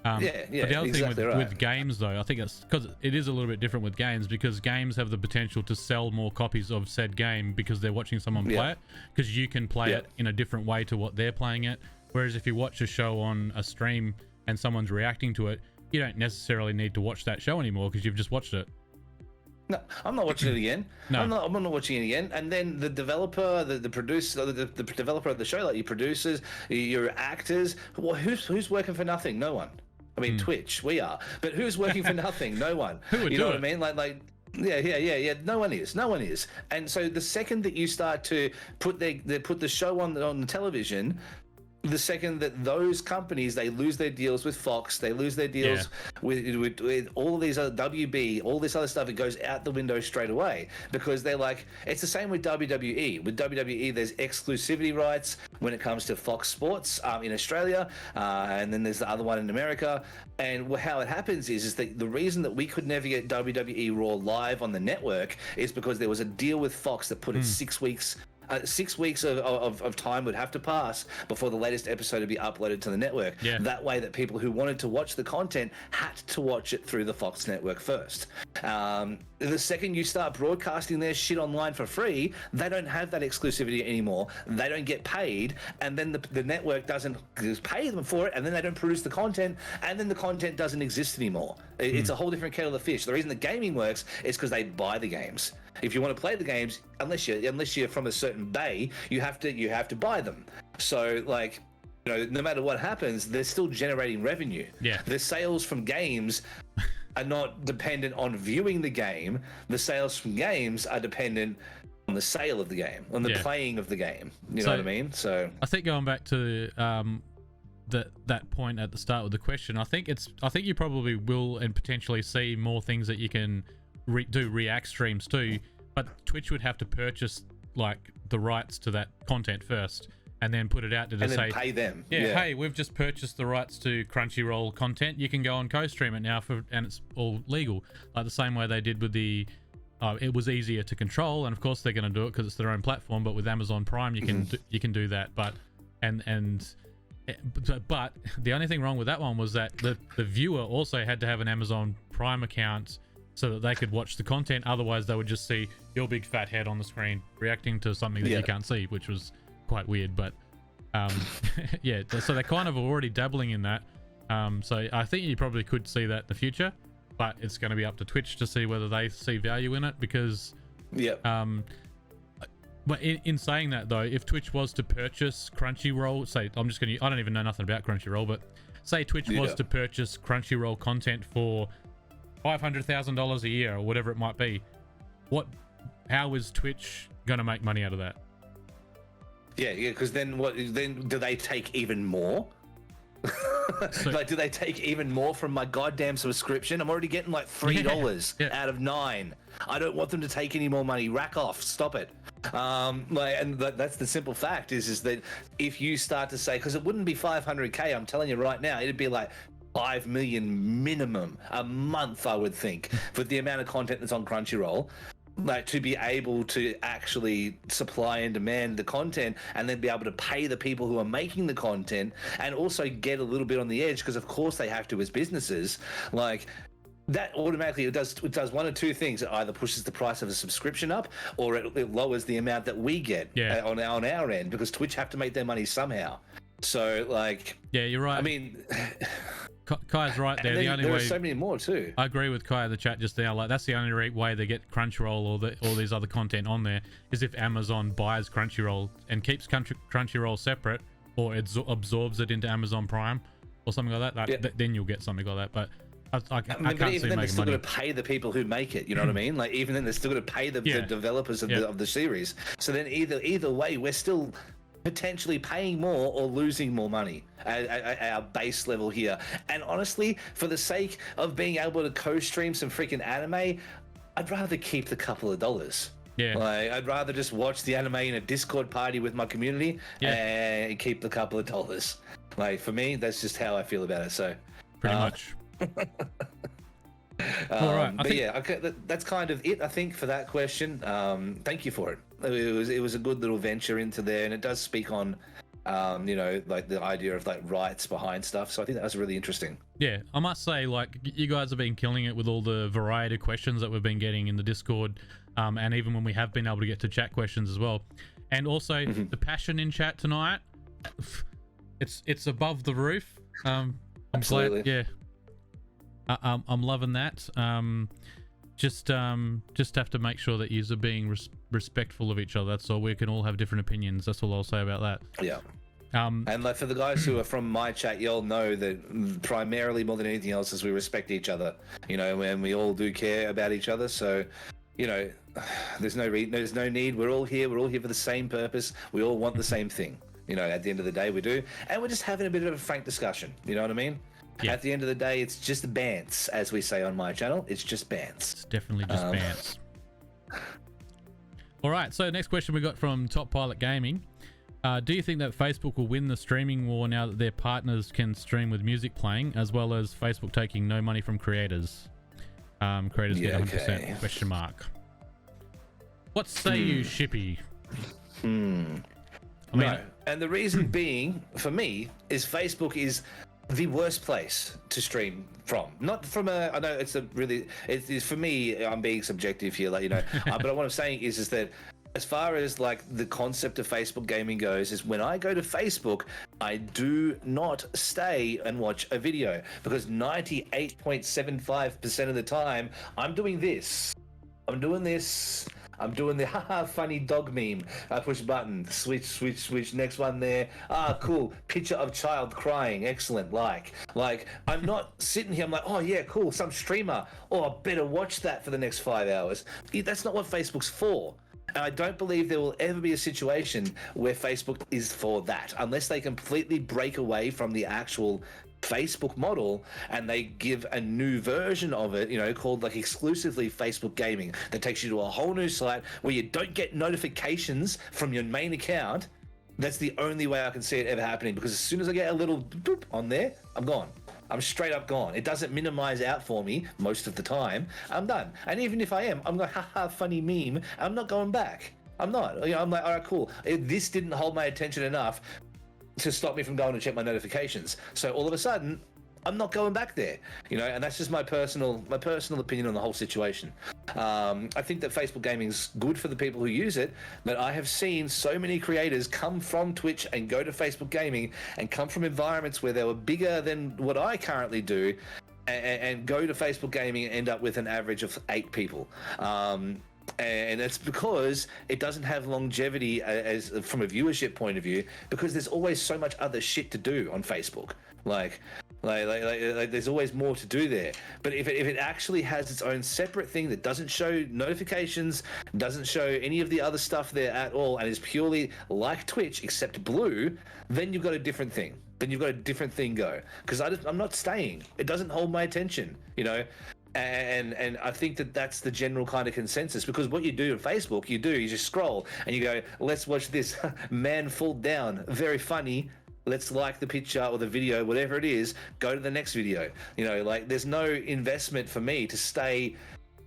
But the other thing with games though, I think it's because it is a little bit different with games, because games have the potential to sell more copies of said game because they're watching someone play it, because you can play it in a different way to what they're playing it. Whereas if you watch a show on a stream and someone's reacting to it, you don't necessarily need to watch that show anymore because you've just watched it. No, I'm not watching it again. No. I'm not watching it again. And then the developer, the producer, the developer of the show, like your producers, your actors, who's working for nothing? No one. I mean, Twitch, we are. But who's working for nothing? No one. Who would you know do what it? I mean? Yeah. No one is. And so the second that you start to put the show on the television, the second that those companies, they lose their deals with Fox, they lose their deals with all these other WB, all this other stuff, it goes out the window straight away, because they're like, it's the same with WWE. With WWE, there's exclusivity rights when it comes to Fox Sports in Australia, and then there's the other one in America. And how it happens is that the reason that we could never get WWE Raw live on the network is because there was a deal with Fox that put it 6 weeks. 6 weeks of time would have to pass before the latest episode would be uploaded to the network. Yeah. That way that people who wanted to watch the content had to watch it through the Fox network first. The second you start broadcasting their shit online for free, they don't have that exclusivity anymore. They don't get paid, and then the network doesn't pay them for it, and then they don't produce the content, and then the content doesn't exist anymore. It's a whole different kettle of fish. The reason the gaming works is because they buy the games. If you want to play the games, unless you're from a certain bay, you have to buy them. So like, you know, no matter what happens, they're still generating revenue. Yeah. The sales from games are not dependent on viewing the game. The sales from games are dependent on the sale of the game, on the playing of the game. You know what I mean? So I think going back to that point at the start with the question, I think you probably will and potentially see more things that you can do react streams too, but Twitch would have to purchase like the rights to that content first and then put it out to say pay them. Hey, we've just purchased the rights to Crunchyroll content, you can go and co-stream it now and it's all legal, like the same way they did with the it was easier to control, and of course they're going to do it because it's their own platform, but with Amazon Prime you can do that. But the only thing wrong with that one was that the viewer also had to have an Amazon Prime account so that they could watch the content. Otherwise, they would just see your big fat head on the screen reacting to something that you can't see, which was quite weird. But yeah, so they're kind of already dabbling in that. So I think you probably could see that in the future, but it's going to be up to Twitch to see whether they see value in it, because but in saying that though, if Twitch was to purchase Crunchyroll, say I don't even know nothing about Crunchyroll, but say Twitch was to purchase Crunchyroll content for $500,000 a year or whatever it might be, how is Twitch going to make money out of that? Yeah, because then do they take even more? Like, do they take even more from my goddamn subscription? I'm already getting like $3 out of $9. I don't want them to take any more money. Rack off. Stop it. That's the simple fact is that if you start to say, because it wouldn't be 500K, I'm telling you right now, it'd be like 5 million minimum a month, I would think, for the amount of content that's on Crunchyroll. Like, to be able to actually supply and demand the content, and then be able to pay the people who are making the content, and also get a little bit on the edge, because of course they have to as businesses. Like, that automatically it does one of two things. It either pushes the price of a subscription up, or it lowers the amount that we get on our end, because Twitch have to make their money somehow. So like, yeah, you're right. I mean, Kai's right there. There are so many more too. I agree with Kai in the chat just now. Like, that's the only way they get Crunchyroll or all these other content on there is if Amazon buys Crunchyroll and keeps Crunchyroll separate, or it absorbs it into Amazon Prime or something like that. Then you'll get something like that. But I can't see making money. Even then, they're still going to pay the people who make it. You know what I mean? Like, even then, they're still going to pay the developers of the series. So then, either way, we're still potentially paying more or losing more money at our base level here. And honestly, for the sake of being able to co-stream some freaking anime, I'd rather keep the couple of dollars. Yeah. Like, I'd rather just watch the anime in a Discord party with my community and keep the couple of dollars. Like, for me, that's just how I feel about it. So pretty much. All right. Okay, that's kind of it, I think, for that question. Thank you for it. It was a good little venture into there, and it does speak on, like the idea of like rights behind stuff. So I think that was really interesting. Yeah, I must say, like, you guys have been killing it with all the variety of questions that we've been getting in the Discord, and even when we have been able to get to chat questions as well, and also the passion in chat tonight. It's above the roof. I'm Absolutely. glad. Yeah. I'm loving that. Just have to make sure that yous are being respectful of each other. That's all. We can all have different opinions. That's all I'll say about that. Yeah. And like, for the guys who are from my chat, you'll know that primarily, more than anything else, is we respect each other. You know, and we all do care about each other. So, you know, there's no need. We're all here. We're all here for the same purpose. We all want the same thing. You know, at the end of the day, we do. And we're just having a bit of a frank discussion. You know what I mean? Yeah. At the end of the day, it's just bants, as we say on my channel. It's just bants. It's definitely just bants. All right, so next question we got from Top Pilot Gaming. Do you think that Facebook will win the streaming war now that their partners can stream with music playing, as well as Facebook taking no money from creators? Creators get 100%, question mark. What say you, Shippy? I mean, no. And the reason being, for me, is Facebook is the worst place to stream from. Not from a, I know it's a really, it's for me, I'm being subjective here, like, you know, but what I'm saying is that as far as like the concept of Facebook gaming goes, is when I go to Facebook, I do not stay and watch a video, because 98.75% of the time I'm doing this. I'm doing the haha funny dog meme. I push button, switch, next one there. Ah, cool. Picture of child crying. Excellent. Like I'm not sitting here, I'm like, oh yeah, cool, some streamer. Oh, I better watch that for the next 5 hours. That's not what Facebook's for. And I don't believe there will ever be a situation where Facebook is for that, unless they completely break away from the actual Facebook model and they give a new version of it, you know, called like exclusively Facebook gaming, that takes you to a whole new site where you don't get notifications from your main account. That's the only way I can see it ever happening, because as soon as I get a little boop on there, I'm gone. I'm straight up gone. It doesn't minimize out for me most of the time. I'm done. And even if I am, I'm going, haha, funny meme. I'm not going back. I'm not. You know, I'm like, all right, cool. This didn't hold my attention enough to stop me from going to check my notifications. So all of a sudden, I'm not going back there, you know, and that's just my personal opinion on the whole situation. I think that Facebook gaming is good for the people who use it, but I have seen so many creators come from Twitch and go to Facebook gaming and come from environments where they were bigger than what I currently do, and go to Facebook gaming and end up with an average of 8 people. And it's because it doesn't have longevity as from a viewership point of view, because there's always so much other shit to do on Facebook. Like there's always more to do there. But if it actually has its own separate thing that doesn't show notifications, doesn't show any of the other stuff there at all, and is purely like Twitch except blue, then you've got a different thing. Then you've got a different thing go. Because I'm not staying. It doesn't hold my attention, you know. And I think that that's the general kind of consensus, because what you do on Facebook, you just scroll and you go, let's watch this man fall down, very funny, let's like the picture or the video, whatever it is, go to the next video. You know, like there's no investment for me to stay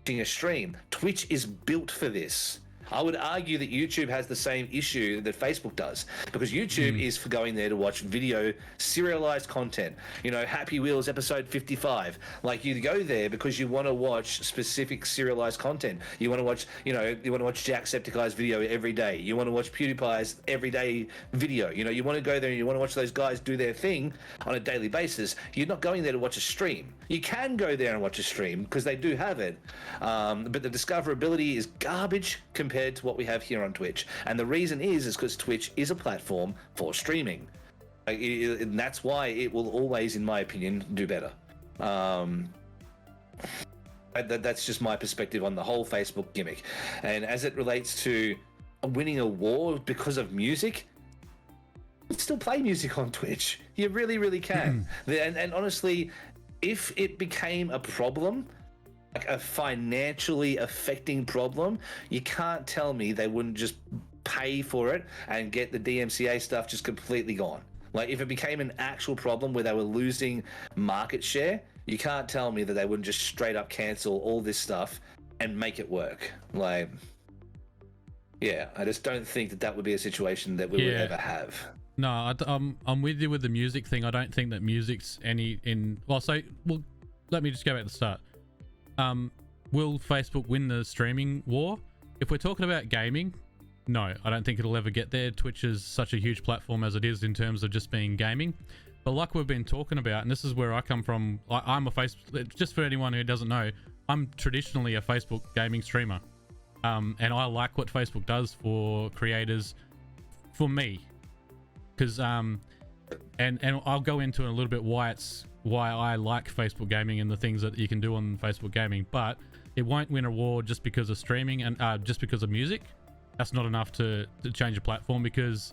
watching a stream. Twitch is built for this. I would argue that YouTube has the same issue that Facebook does, because YouTube is for going there to watch video serialized content. You know, Happy Wheels episode 55. Like, you go there because you want to watch specific serialized content. You want to watch, you want to watch Jacksepticeye's video every day. You want to watch PewDiePie's everyday video. You know, you want to go there and you want to watch those guys do their thing on a daily basis. You're not going there to watch a stream. You can go there and watch a stream because they do have it, but the discoverability is garbage compared to what we have here on Twitch. And the reason is because Twitch is a platform for streaming, and that's why it will always, in my opinion, do better. That's just my perspective on the whole Facebook gimmick. And as it relates to winning a war because of music, you can still play music on Twitch. You really, really can. And honestly, if it became a problem, like a financially affecting problem, you can't tell me they wouldn't just pay for it and get the DMCA stuff just completely gone. Like, if it became an actual problem where they were losing market share, you can't tell me that they wouldn't just straight up cancel all this stuff and make it work. Like, yeah, I just don't think that would be a situation that we would ever have. No, I'm with you with the music thing. I don't think that music's let me just go back to the start. Will Facebook win the streaming war? If we're talking about gaming, no, I don't think it'll ever get there. Twitch is such a huge platform as it is in terms of just being gaming. But like we've been talking about, and this is where I come from, I'm a Facebook, just for anyone who doesn't know, I'm traditionally a Facebook gaming streamer. And I like what Facebook does for creators, for me. Because and I'll go into a little bit why I like Facebook gaming and the things that you can do on Facebook gaming, but it won't win a war just because of streaming and just because of music. That's not enough to change a platform, because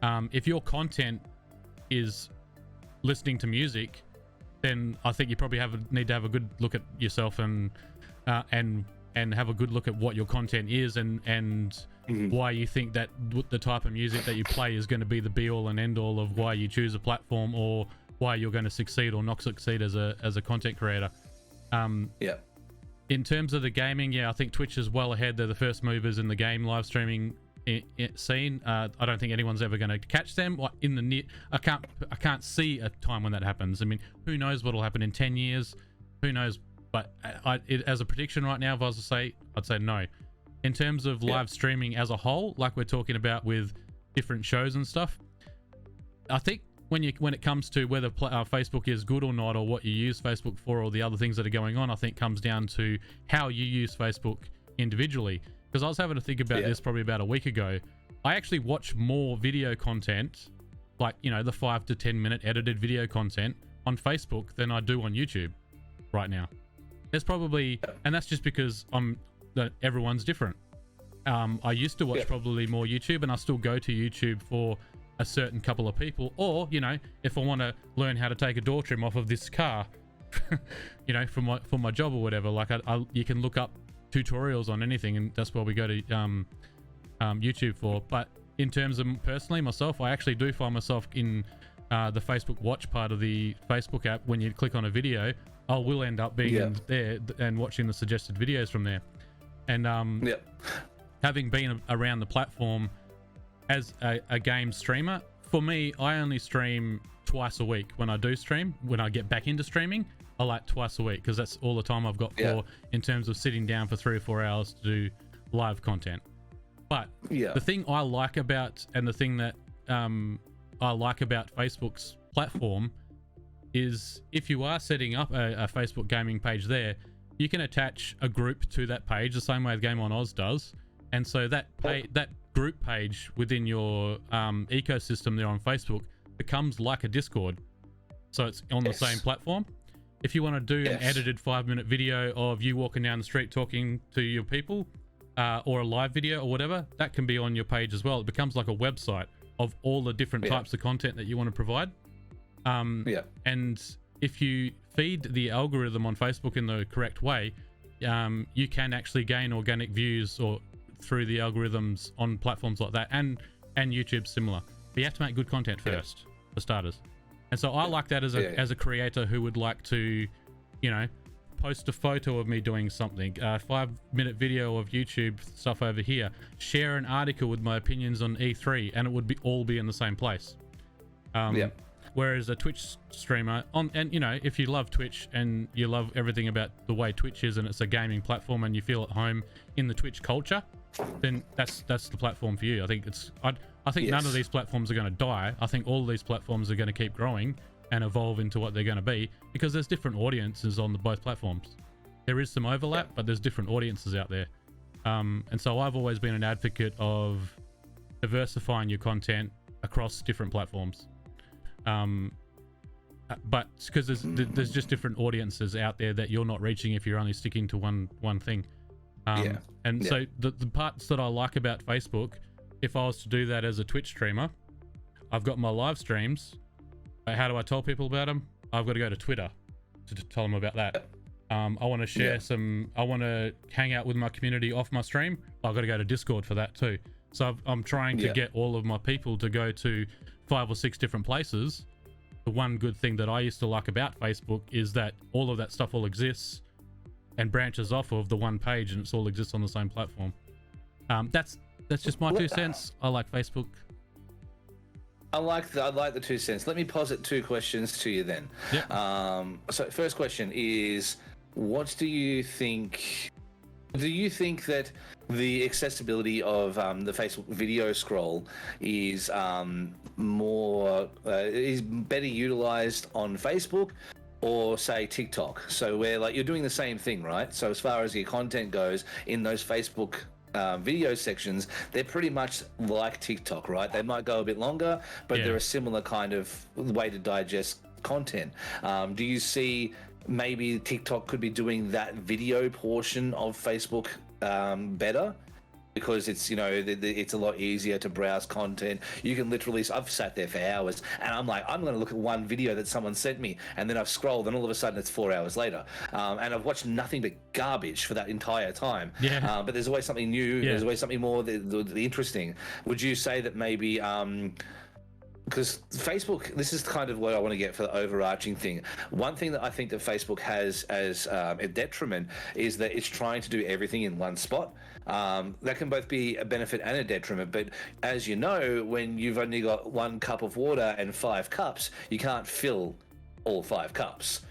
If your content is listening to music, then I think you probably need to have a good look at yourself and have a good look at what your content is and why you think that the type of music that you play is going to be the be all and end all of why you choose a platform or why you're going to succeed or not succeed as a content creator. In terms of the gaming, I think Twitch is well ahead. They're the first movers in the game live streaming scene. I don't think anyone's ever going to catch them in the near. I can't see a time when that happens. I mean, who knows what'll happen in 10 years? Who knows? But as a prediction right now, if I was to say, I'd say no. In terms of live streaming as a whole, like we're talking about with different shows and stuff, I think when it comes to whether Facebook is good or not, or what you use Facebook for, or the other things that are going on, I think comes down to how you use Facebook individually. Because I was having to think about this probably about a week ago. I actually watch more video content, like, you know, the 5 to 10 minute edited video content on Facebook than I do on YouTube right now. There's probably, and that's just because everyone's different. I used to watch probably more YouTube, and I still go to YouTube for a certain couple of people, or, you know, if I want to learn how to take a door trim off of this car, you know, for my job or whatever, like you can look up tutorials on anything, and that's what we go to YouTube for. But in terms of personally myself, I actually do find myself in the Facebook Watch part of the Facebook app. When you click on a video, I will end up being there and watching the suggested videos from there. And having been around the platform as a game streamer, for me, I only stream twice a week. When I do stream, when I get back into streaming, I like twice a week, because that's all the time I've got for in terms of sitting down for 3 or 4 hours to do live content. But the thing I like about, and the thing that I like about Facebook's platform, is if you are setting up a Facebook gaming page there, you can attach a group to that page the same way Game On Aus does, and so that group page within your ecosystem there on Facebook becomes like a Discord, so it's on the same platform. If you want to do an edited 5-minute video of you walking down the street talking to your people, or a live video or whatever, that can be on your page as well. It becomes like a website of all the different types of content that you want to provide. And if you feed the algorithm on Facebook in the correct way, you can actually gain organic views or through the algorithms on platforms like that, and YouTube similar. But you have to make good content first, for starters. And so I like that as a creator who would like to, you know, post a photo of me doing something, 5-minute video of YouTube stuff over here, share an article with my opinions on E3, and it would all be in the same place. Whereas a Twitch streamer, and you know, if you love Twitch and you love everything about the way Twitch is, and it's a gaming platform, and you feel at home in the Twitch culture, then that's the platform for you. I think I think none of these platforms are going to die. I think all of these platforms are going to keep growing and evolve into what they're going to be, because there's different audiences on both platforms. There is some overlap, but there's different audiences out there. And so I've always been an advocate of diversifying your content across different platforms. But because there's just different audiences out there that you're not reaching if you're only sticking to one thing. So the parts that I like about Facebook, if I was to do that as a Twitch streamer, I've got my live streams. How do I tell people about them? I've got to go to Twitter to tell them about that. I want to share I want to hang out with my community off my stream. I've got to go to Discord for that too. So I'm trying to get all of my people to go to 5 or 6 different places. The one good thing that I used to like about Facebook is that all of that stuff all exists and branches off of the one page, and it all exists on the same platform. That's just my 2 cents. I like Facebook. I like the 2 cents. Let me posit 2 questions to you then. So first question is, what do you think? Do you think that the accessibility of the Facebook video scroll is is better utilized on Facebook or say TikTok? So where like you're doing the same thing, right? So as far as your content goes in those Facebook video sections, they're pretty much like TikTok, right? They might go a bit longer, but they're a similar kind of way to digest content. Do you see maybe TikTok could be doing that video portion of Facebook better? because it's, you know, it's a lot easier to browse content. You can literally, I've sat there for hours and I'm like, I'm going to look at one video that someone sent me, and then I've scrolled and all of a sudden it's 4 hours later, and I've watched nothing but garbage for that entire time. But there's always something new. There's always something more the interesting. Would you say that maybe because Facebook, this is kind of what I want to get for the overarching thing. One thing that I think that Facebook has as a detriment is that it's trying to do everything in one spot. That can both be a benefit and a detriment, but as you know, when you've only got 1 cup of water and 5 cups, you can't fill all 5 cups.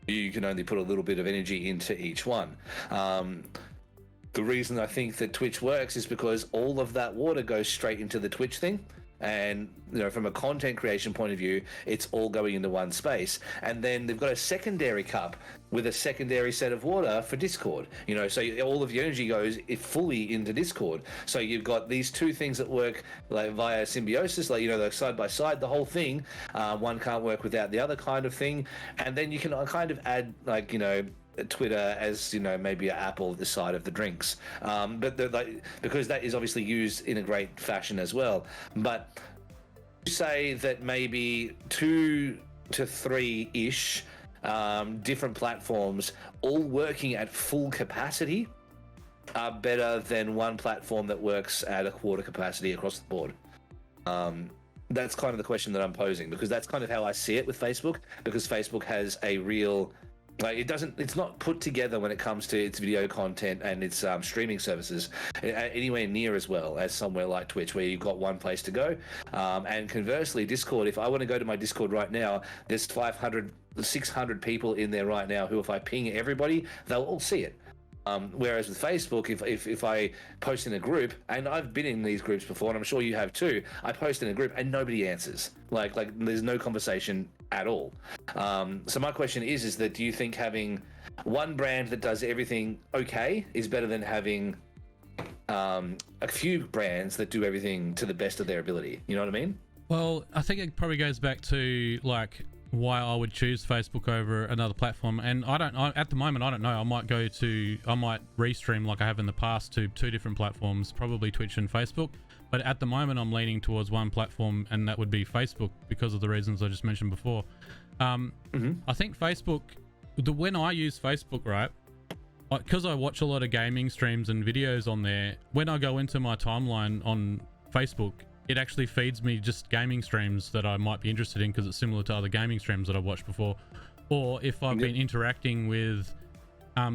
You can only put a little bit of energy into each one. The reason I think that Twitch works is because all of that water goes straight into the Twitch thing. And, you know, from a content creation point of view, it's all going into one space. And then they've got a secondary cup with a secondary set of water for Discord. You know, so all of your energy goes fully into Discord. So you've got these two things that work like via symbiosis, like, you know, they're side by side, the whole thing. One can't work without the other kind of thing. And then you can kind of add, like, you know, Twitter as, you know, maybe an apple at the side of the drinks, but like, because that is obviously used in a great fashion as well. But you say that maybe 2 to 3 ish different platforms all working at full capacity are better than one platform that works at a quarter capacity across the board. That's kind of the question that I'm posing, because that's kind of how I see it with Facebook, because Facebook has a real, like, it's not put together when it comes to its video content and its streaming services anywhere near as well as somewhere like Twitch, where you've got one place to go. And conversely, Discord, if I want to go to my Discord right now, there's 500, 600 people in there right now who, if I ping everybody, they'll all see it. Whereas with Facebook, if I post in a group, and I've been in these groups before, and I'm sure you have too, I post in a group and nobody answers. Like there's no conversation at all. So my question is that do you think having one brand that does everything okay is better than having a few brands that do everything to the best of their ability? You know what I mean? Well, I think it probably goes back to, like, why I would choose Facebook over another platform. And at the moment, I don't know. I might restream like I have in the past to 2 different platforms, probably Twitch and Facebook. But at the moment, I'm leaning towards one platform, and that would be Facebook, because of the reasons I just mentioned before. I think Facebook, when I use Facebook, right, because I watch a lot of gaming streams and videos on there, when I go into my timeline on Facebook, it actually feeds me just gaming streams that I might be interested in, because it's similar to other gaming streams that I've watched before. Or if I've been interacting with,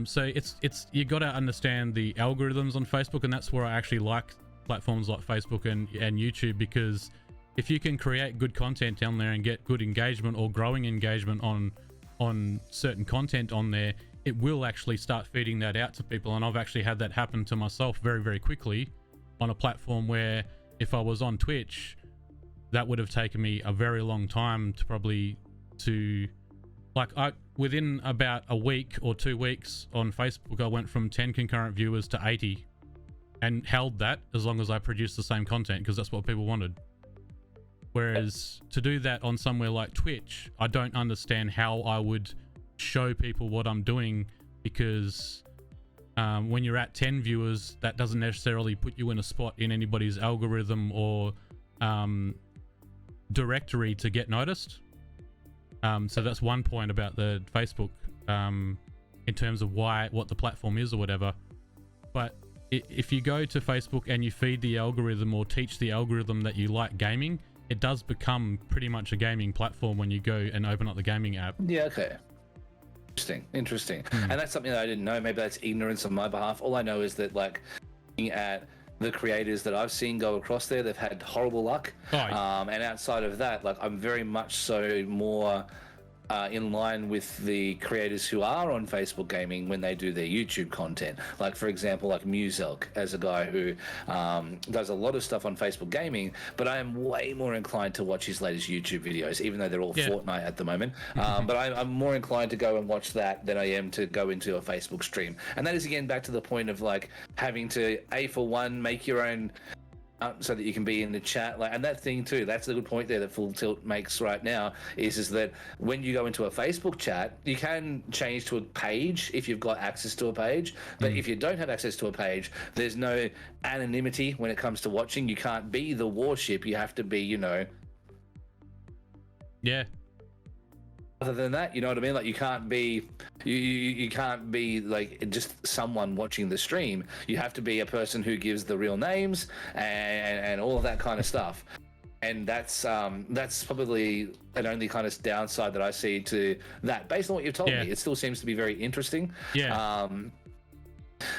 so it's you got to understand the algorithms on Facebook, and that's where I actually like platforms like Facebook and YouTube, because if you can create good content down there and get good engagement or growing engagement on certain content on there, it will actually start feeding that out to people. And I've actually had that happen to myself very, very quickly on a platform where, if I was on Twitch, that would have taken me a very long time within about a week or 2 weeks on Facebook, I went from 10 concurrent viewers to 80, and held that as long as I produced the same content, because that's what people wanted. Whereas to do that on somewhere like Twitch, I don't understand how I would show people what I'm doing, because when you're at 10 viewers, that doesn't necessarily put you in a spot in anybody's algorithm or directory to get noticed. So that's one point about the Facebook in terms of what the platform is or whatever. But if you go to Facebook and you feed the algorithm or teach the algorithm that you like gaming, it does become pretty much a gaming platform when you go and open up the gaming app. Yeah, okay. Interesting. And that's something that I didn't know. Maybe that's ignorance on my behalf. All I know is that, like, looking at the creators that I've seen go across there, they've had horrible luck. And outside of that, like, I'm very much so more in line with the creators who are on Facebook gaming when they do their YouTube content. Like, for example, like Muselk, as a guy who does a lot of stuff on Facebook gaming, but I am way more inclined to watch his latest YouTube videos, even though they're all Fortnite at the moment. But I'm more inclined to go and watch that than I am to go into a Facebook stream. And that is, again, back to the point of, like, having to, for one, make your own so that you can be in the chat. Like, and that thing too, that's a good point there that Full Tilt makes right now, is that when you go into a Facebook chat, you can change to a page if you've got access to a page. But if you don't have access to a page, there's no anonymity when it comes to watching. You can't be the Warship. You have to be, Yeah. Other than that, you know what I mean? Like, you can't be you can't be like just someone watching the stream. You have to be a person who gives the real names and all of that kind of stuff. And that's probably an only kind of downside that I see to that. Based on what you've told me, it still seems to be very interesting. Yeah.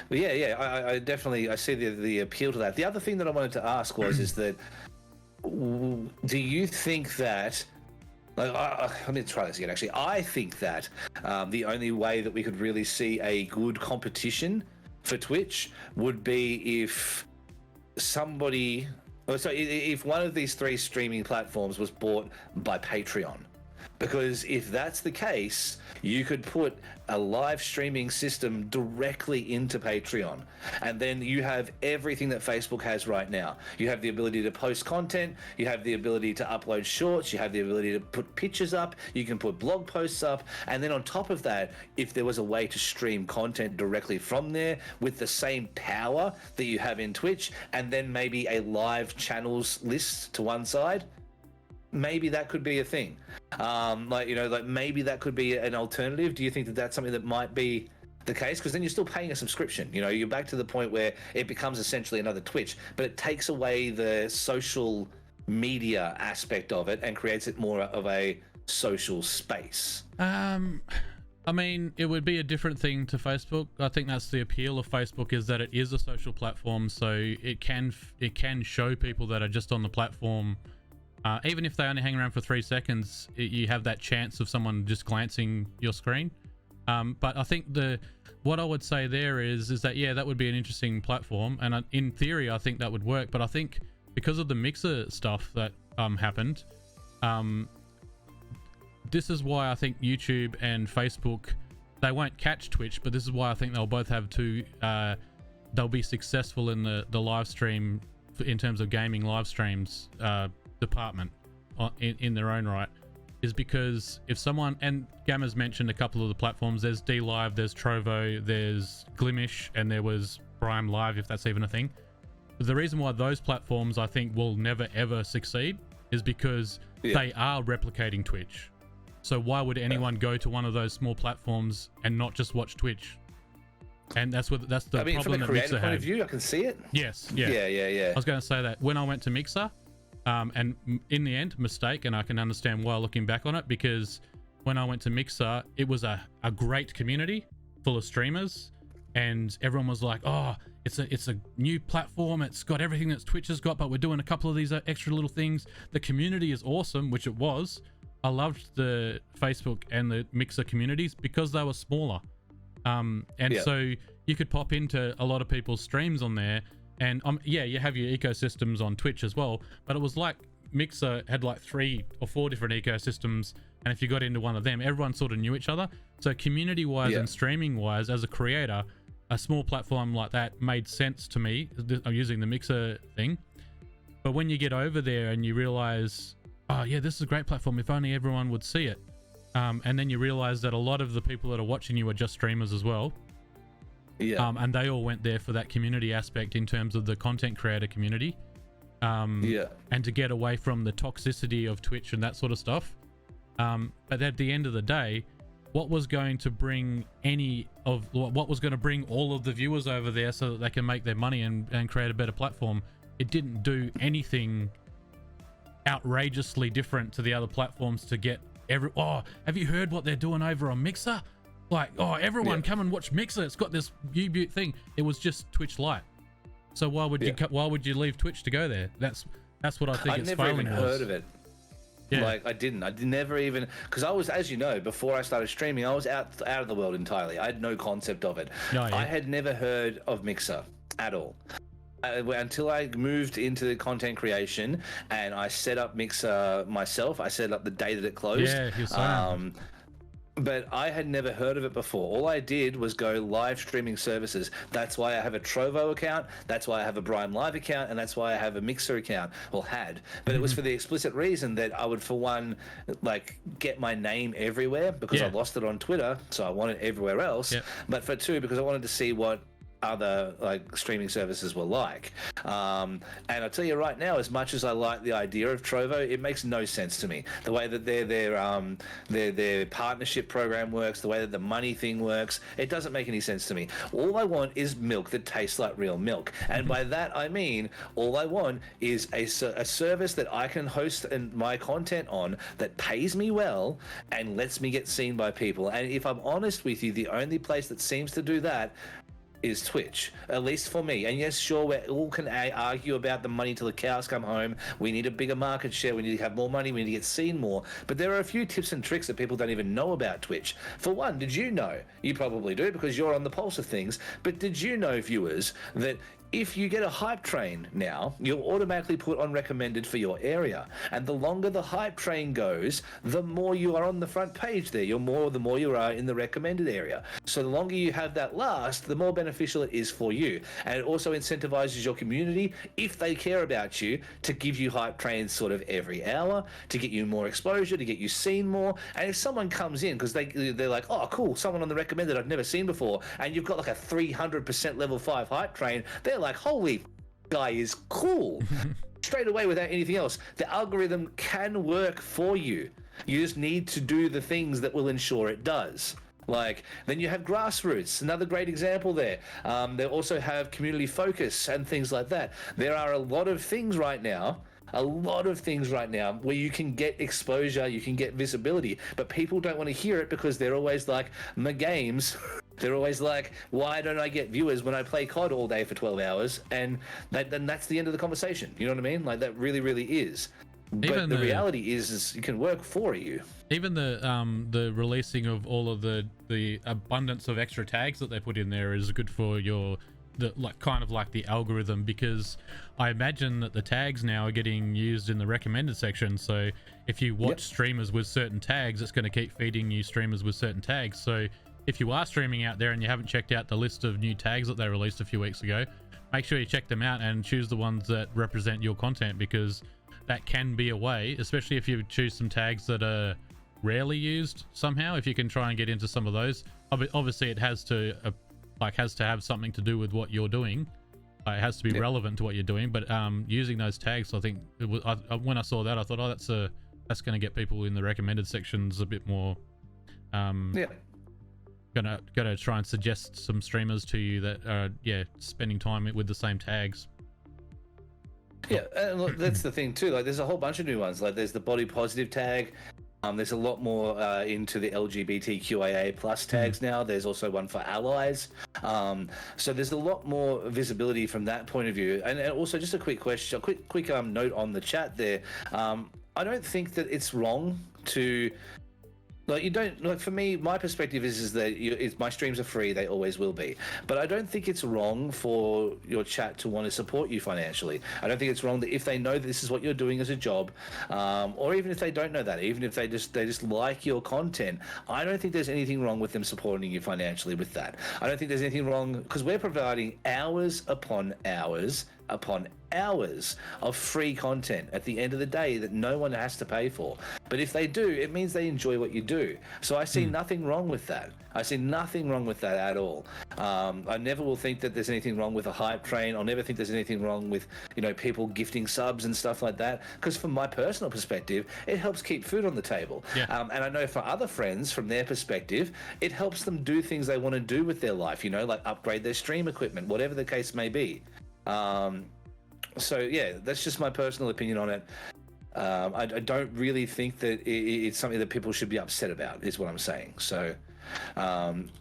But I definitely see the appeal to that. The other thing that I wanted to ask was is that do you think that let me try this again. Actually, I think that the only way that we could really see a good competition for Twitch would be if if one of these three streaming platforms was bought by Patreon. Because if that's the case, you could put a live streaming system directly into Patreon. And then you have everything that Facebook has right now. You have the ability to post content. You have the ability to upload shorts. You have the ability to put pictures up. You can put blog posts up. And then on top of that, if there was a way to stream content directly from there with the same power that you have in Twitch, and then maybe a live channels list to one side, maybe that could be a thing. Maybe that could be an alternative. Do you think that that's something that might be the case? Because then you're still paying a subscription. You're back to the point where it becomes essentially another Twitch, but it takes away the social media aspect of it and creates it more of a social space. I mean, it would be a different thing to Facebook. I think that's the appeal of Facebook, is that it is a social platform, so it can show people that are just on the platform. Even if they only hang around for 3 seconds, you have that chance of someone just glancing your screen. But I think what I would say there is that, yeah, that would be an interesting platform. And in theory, I think that would work. But I think because of the Mixer stuff that happened, this is why I think YouTube and Facebook, they won't catch Twitch. But this is why I think they'll both have they'll be successful in the live stream in terms of gaming live streams department in their own right, is because if someone, and Gamma's mentioned a couple of the platforms, there's DLive, there's Trovo, there's Glimish, and there was Prime Live, if that's even a thing. The reason why those platforms I think will never ever succeed is because they are replicating Twitch. So why would anyone go to one of those small platforms and not just watch Twitch? And that's the problem from a that creative Mixer point had. of view, I can see it. Yes. Yeah. I was going to say that when I went to Mixer, and in the end, mistake, and I can understand why looking back on it, because when I went to Mixer, it was a great community full of streamers, and everyone was like, oh, it's a new platform, it's got everything that Twitch has got, but we're doing a couple of these extra little things. The community is awesome, which it was. I loved the Facebook and the Mixer communities because they were smaller. So you could pop into a lot of people's streams on there. And you have your ecosystems on Twitch as well, but it was like Mixer had like 3 or 4 different ecosystems, and if you got into one of them, everyone sort of knew each other. So community-wise and streaming-wise, as a creator, a small platform like that made sense to me. I'm using the Mixer thing. But when you get over there and you realize, oh yeah, this is a great platform, if only everyone would see it. And then you realize that a lot of the people that are watching you are just streamers as well. And they all went there for that community aspect in terms of the content creator community. And to get away from the toxicity of Twitch and that sort of stuff. But at the end of the day, what was going to bring all of the viewers over there so that they can make their money and create a better platform? It didn't do anything outrageously different to the other platforms to get have you heard what they're doing over on Mixer? Like, everyone come and watch Mixer. It's got this U-Butte thing. It was just Twitch Lite. So why would you leave Twitch to go there? That's what I think it's failing. I never even heard of it. Yeah. Like, I never even, because I was, as you know, before I started streaming, I was out of the world entirely. I had no concept of it. I had never heard of Mixer at all. Until I moved into the content creation and I set up Mixer myself. I set up the day that it closed. Yeah, he was saying. but I had never heard of it before. All I did was go live streaming services. That's why I have a Trovo account. That's why I have a Brime Live account, and that's why I have a Mixer account, or had. But it was for the explicit reason that I would, for one, like get my name everywhere because I lost it on Twitter, so I want it everywhere else. But for two, because I wanted to see what other like streaming services were like, and I'll tell you right now, as much as I like the idea of Trovo, it makes no sense to me. The way that their partnership program works, the way that the money thing works, it doesn't make any sense to me. All I want is milk that tastes like real milk, and by that I mean all I want is a service that I can host my content on that pays me well and lets me get seen by people. And if I'm honest with you, the only place that seems to do that is Twitch, at least for me. And yes, sure, we all can argue about the money till the cows come home. We need a bigger market share. We need to have more money. We need to get seen more. But there are a few tips and tricks that people don't even know about Twitch. For one, did you know? You probably do because you're on the pulse of things. But did you know, viewers, that if you get a hype train now, you'll automatically put on recommended for your area. And the longer the hype train goes, the more you are on the front page there. The more you are in the recommended area. So the longer you have that last, the more beneficial it is for you. And it also incentivizes your community, if they care about you, to give you hype trains sort of every hour, to get you more exposure, to get you seen more. And if someone comes in, because they're like, oh, cool, someone on the recommended I've never seen before, and you've got like a 300% level 5 hype train, they're like, holy guy is cool. Straight away without anything else. The algorithm can work for you. You just need to do the things that will ensure it does. Like, then you have grassroots, another great example there. They also have community focus and things like that. There are a lot of things right now where you can get exposure, you can get visibility, but people don't want to hear it because they're always like, my games. They're always like, why don't I get viewers when I play COD all day for 12 hours? And then that's the end of the conversation. You know what I mean? Like, that really, really is. But the reality is it can work for you. Even the releasing of all of the abundance of extra tags that they put in there is good for the algorithm, because I imagine that the tags now are getting used in the recommended section. So if you watch streamers with certain tags, it's going to keep feeding you streamers with certain tags. So if you are streaming out there and you haven't checked out the list of new tags that they released a few weeks ago, make sure you check them out and choose the ones that represent your content, because that can be a way, especially if you choose some tags that are rarely used somehow. If you can try and get into some of those, obviously it has to have something to do with what you're doing. It has to be relevant to what you're doing. But using those tags, I think when I saw that, I thought, oh, that's going to get people in the recommended sections a bit more. Gonna try and suggest some streamers to you that are spending time with the same tags. Yeah, and look, that's the thing too. Like, there's a whole bunch of new ones. Like, there's the body positive tag. There's a lot more into the LGBTQIA plus tags now. There's also one for allies. So there's a lot more visibility from that point of view. And also, just a quick question, a quick note on the chat there. I don't think that it's wrong to. Like, you don't, like, for me, my perspective is that my streams are free, they always will be. But I don't think it's wrong for your chat to want to support you financially. I don't think it's wrong that if they know that this is what you're doing as a job, or even if they don't know that, even if they just like your content, I don't think there's anything wrong with them supporting you financially with that. I don't think there's anything wrong, because we're providing hours upon hours of free content at the end of the day that no one has to pay for. But if they do, it means they enjoy what you do. So I see nothing wrong with that. I see nothing wrong with that at all. I never will think that there's anything wrong with a hype train. I'll never think there's anything wrong with, people gifting subs and stuff like that. Because from my personal perspective, it helps keep food on the table. And I know for other friends, from their perspective, it helps them do things they want to do with their life, like upgrade their stream equipment, whatever the case may be. So yeah, that's just my personal opinion on it. I don't really think that it's something that people should be upset about, is what I'm saying. So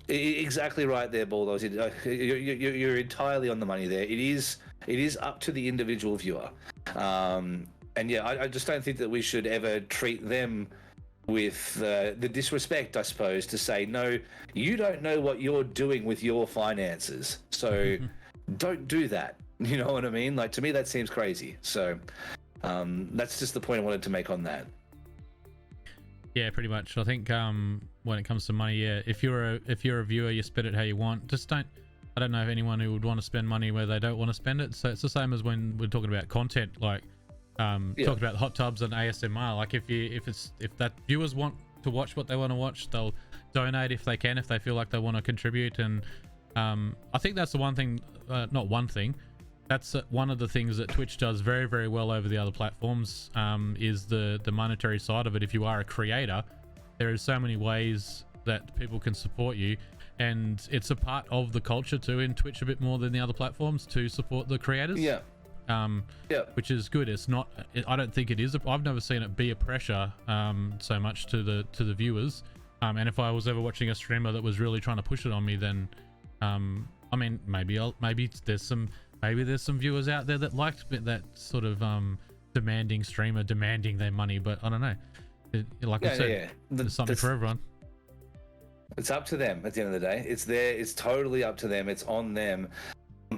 exactly right there, Bulldogs. You're entirely on the money there. It is up to the individual viewer. And yeah, I just don't think that we should ever treat them with the disrespect, I suppose, to say, no, you don't know what you're doing with your finances, so don't do that. You know what I mean? Like, to me, that seems crazy. So that's just the point I wanted to make on that. Yeah, pretty much. I think when it comes to money, yeah, if you're a viewer, you spend it how you want. Just don't. I don't know of anyone who would want to spend money where they don't want to spend it. So it's the same as when we're talking about content, like talking about hot tubs and ASMR. Like if that viewers want to watch what they want to watch, they'll donate if they can, if they feel like they want to contribute. And I think that's the one thing, not one thing. That's one of the things that Twitch does very, very well over the other platforms, is the monetary side of it. If you are a creator, there is so many ways that people can support you, and it's a part of the culture too in Twitch a bit more than the other platforms to support the creators. Which is good. It's not. I don't think it is. I've never seen it be a pressure so much to the viewers. And if I was ever watching a streamer that was really trying to push it on me, then I mean, maybe there's some viewers out there that liked that sort of demanding streamer demanding their money, but I don't know. Like I said, there's something for everyone. It's up to them at the end of the day. It's totally up to them. It's on them.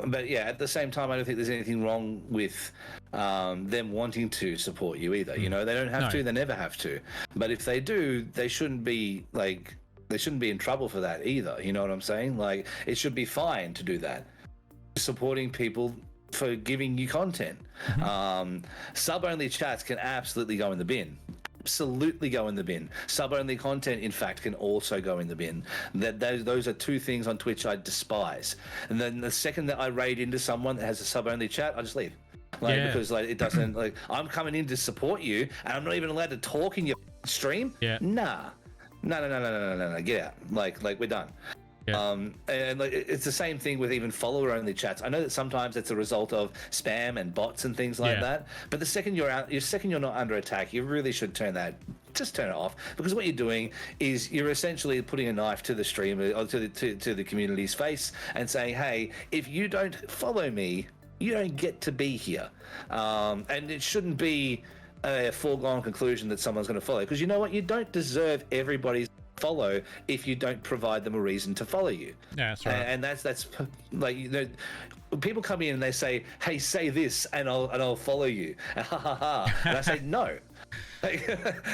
But yeah, at the same time, I don't think there's anything wrong with them wanting to support you either. You know, they don't have to. They never have to. But if they do, they shouldn't be in trouble for that either. You know what I'm saying? Like, it should be fine to do that. Supporting people for giving you content. Sub-only chats can absolutely go in the bin. Absolutely go in the bin. Sub-only content, in fact, can also go in the bin. Those are two things on Twitch I despise. And then the second that I raid into someone that has a sub-only chat, I just leave. Because it doesn't, I'm coming in to support you and I'm not even allowed to talk in your stream? Nah. No, get out. Like we're done. And it's the same thing with even follower-only chats. I know that sometimes it's a result of spam and bots and things like that. But the second you're not under attack, you really should turn it off, because what you're doing is you're essentially putting a knife to the streamer or to the community's face and saying, hey, if you don't follow me, you don't get to be here. And it shouldn't be a foregone conclusion that someone's going to follow, because you know what, you don't deserve everybody's follow if you don't provide them a reason to follow you. Yeah, that's right. And that's like, you know, people come in and they say, hey, say this and I'll follow you. And I say no.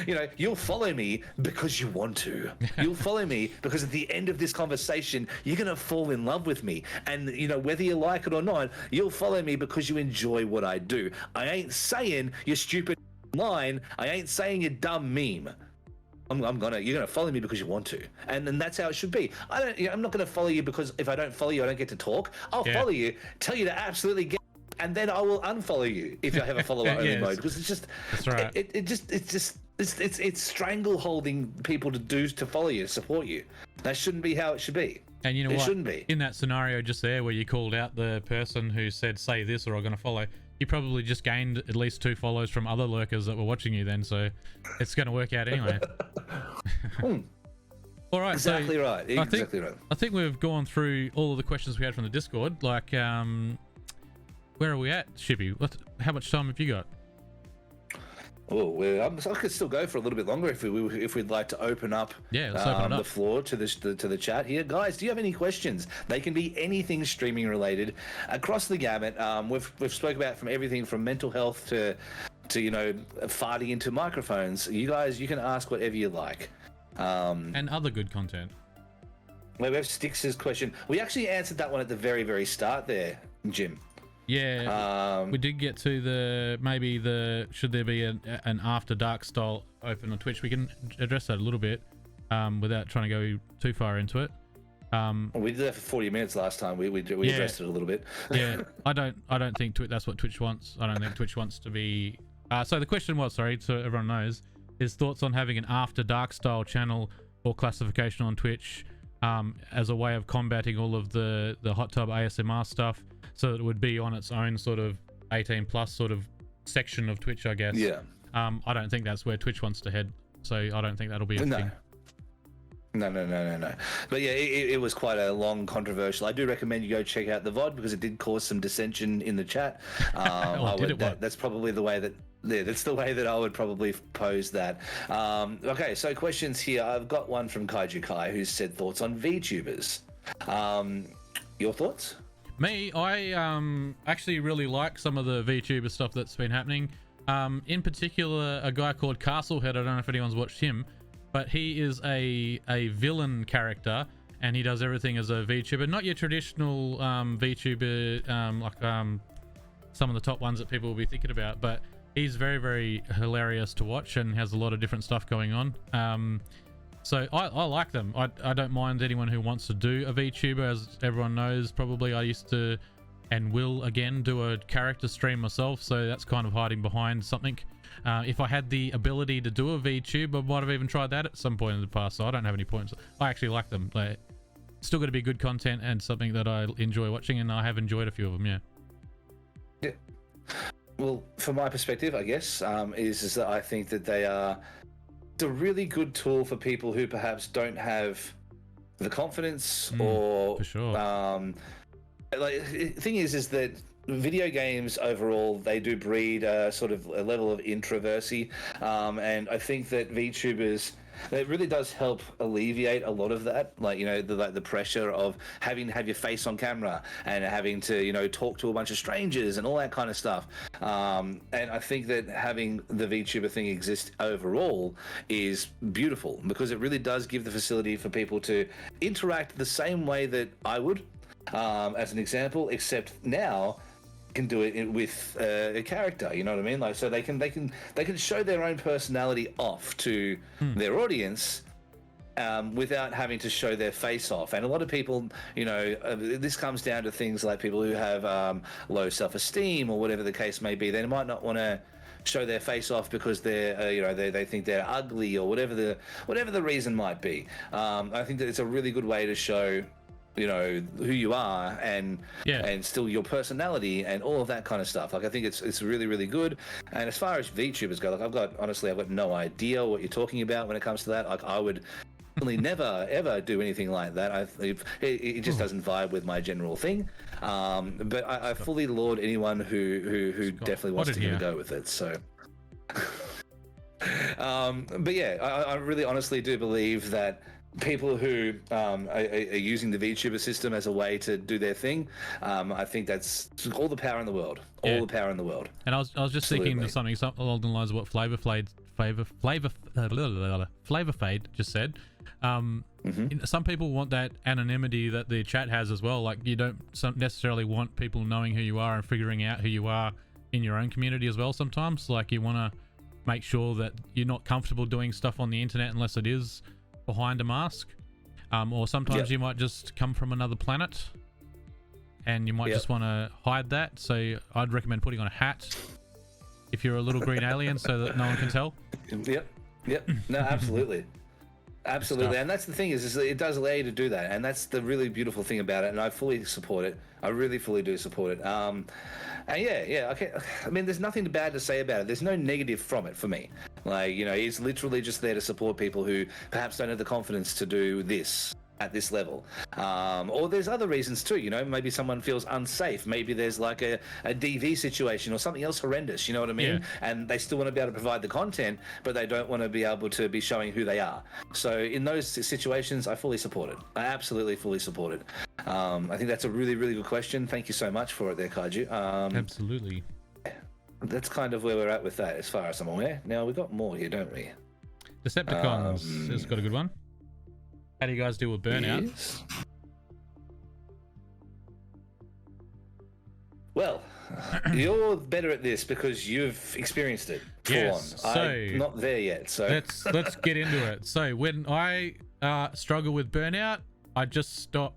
You know, you'll follow me because you want to. You'll follow me because at the end of this conversation, you're going to fall in love with me. And, you know, whether you like it or not, you'll follow me because you enjoy what I do. I ain't saying you're stupid line. I ain't saying you're dumb meme. You're gonna follow me because you want to, and then that's how it should be. I'm not gonna follow you because if I don't follow you, I don't get to talk. I'll follow you, tell you to absolutely get, and then I will unfollow you if I have a follower only mode, because it's just, that's right. It's strangle holding people to follow you, to support you. That shouldn't be how it should be. And you know what? It shouldn't be. In that scenario just there where you called out the person who said, say this or I'm going to follow, you probably just gained at least 2 follows from other lurkers that were watching you then, so it's going to work out anyway. All right. Exactly right. I think we've gone through all of the questions we had from the Discord. Like, where are we at, Shippy? How much time have you got? I could still go for a little bit longer if we'd like to open up, let's open the floor to the chat here. Guys, do you have any questions? They can be anything streaming related across the gamut. We've spoke about from everything from mental health to you know, farting into microphones. You guys, you can ask whatever you like. And other good content. We have Stix's question. We actually answered that one at the very, very start there, Jim. Yeah, we did get to should there be an after dark style open on Twitch? We can address that a little bit without trying to go too far into it. We did that for 40 minutes last time. We addressed it a little bit. Yeah, I don't think that's what Twitch wants. I don't think Twitch wants to be. So the question was, so everyone knows, is thoughts on having an after dark style channel or classification on Twitch as a way of combating all of the hot tub ASMR stuff, so that it would be on its own sort of 18 plus sort of section of Twitch, I guess. Yeah. I don't think that's where Twitch wants to head, so I don't think that'll be a thing. No. But yeah, it was quite a long controversial. I do recommend you go check out the VOD because it did cause some dissension in the chat. That's probably the way that. Yeah, that's the way that I would probably pose that. Okay, so questions here. I've got one from Kaiju Kai who said thoughts on VTubers. Your thoughts? Me, I actually really like some of the VTuber stuff that's been happening. In particular, a guy called Castlehead. I don't know if anyone's watched him. but he is a villain character, and he does everything as a VTuber, not your traditional VTuber like some of the top ones that people will be thinking about, but he's very, very hilarious to watch and has a lot of different stuff going on. So I like them. I don't mind anyone who wants to do a VTuber. As everyone knows, probably I used to and will again do a character stream myself, so that's kind of hiding behind something. If I had the ability to do a VTube, I might have even tried that at some point in the past, so I don't have any points. I actually like them. Like, still got to be good content and something that I enjoy watching, and I have enjoyed a few of them. Yeah. Well, from my perspective, I guess, is that I think that they are a really good tool for people who perhaps don't have the confidence or for sure. Like, the thing is that video games overall, they do breed a sort of a level of introversy, and I think that VTubers, it really does help alleviate a lot of that, like, you know, the pressure of having to have your face on camera and having to, you know, talk to a bunch of strangers and all that kind of stuff. And I think that having the VTuber thing exist overall is beautiful, because it really does give the facility for people to interact the same way that I would, as an example, except now can do it with a character, you know what I mean? Like, so they can show their own personality off to their audience, without having to show their face off. And a lot of people, you know, this comes down to things like people who have low self-esteem or whatever the case may be. They might not want to show their face off because they're, you know, they think they're ugly or whatever the reason might be. I think that it's a really good way to show, you know, who you are and still your personality and all of that kind of stuff. Like, I think it's really, really good. And as far as VTubers go, like, I've got no idea what you're talking about when it comes to that. Like, I would really never ever do anything like that. It just doesn't vibe with my general thing. But I fully laud anyone who definitely wants to give a go with it. So. But yeah, I really honestly do believe that people who are using the VTuber system as a way to do their thing, I think that's all the power in the world. All the power in the world. And I was just thinking of something along the lines of what Flavor Fade just said. Some people want that anonymity that the chat has as well. Like, you don't necessarily want people knowing who you are and figuring out who you are in your own community as well. Sometimes, like, you want to make sure that you're not comfortable doing stuff on the internet unless it is behind a mask, or sometimes you might just come from another planet and you might just want to hide that. So I'd recommend putting on a hat if you're a little green alien, so that no one can tell. No, absolutely. And that's the thing is that it does allow you to do that, and that's the really beautiful thing about it, and I fully support it. I really fully do support it. And okay. I mean, there's nothing bad to say about it. There's no negative from it for me. Like, you know, it's literally just there to support people who perhaps don't have the confidence to do this at this level. Or there's other reasons too, you know, maybe someone feels unsafe. Maybe there's like a DV situation or something else horrendous, you know what I mean? Yeah. And they still want to be able to provide the content, but they don't want to be able to be showing who they are. So in those situations, I fully support it. I absolutely fully support it. I think that's a really, really good question. Thank you so much for it there, Kaiju. Absolutely. That's kind of where we're at with that, as far as I'm aware. Now, we've got more here, don't we? Decepticons has got a good one. How do you guys deal with burnout? Yes. Well, you're better at this because you've experienced it. Yes. So I'm not there yet. So let's get into it. So when I struggle with burnout, I just stop.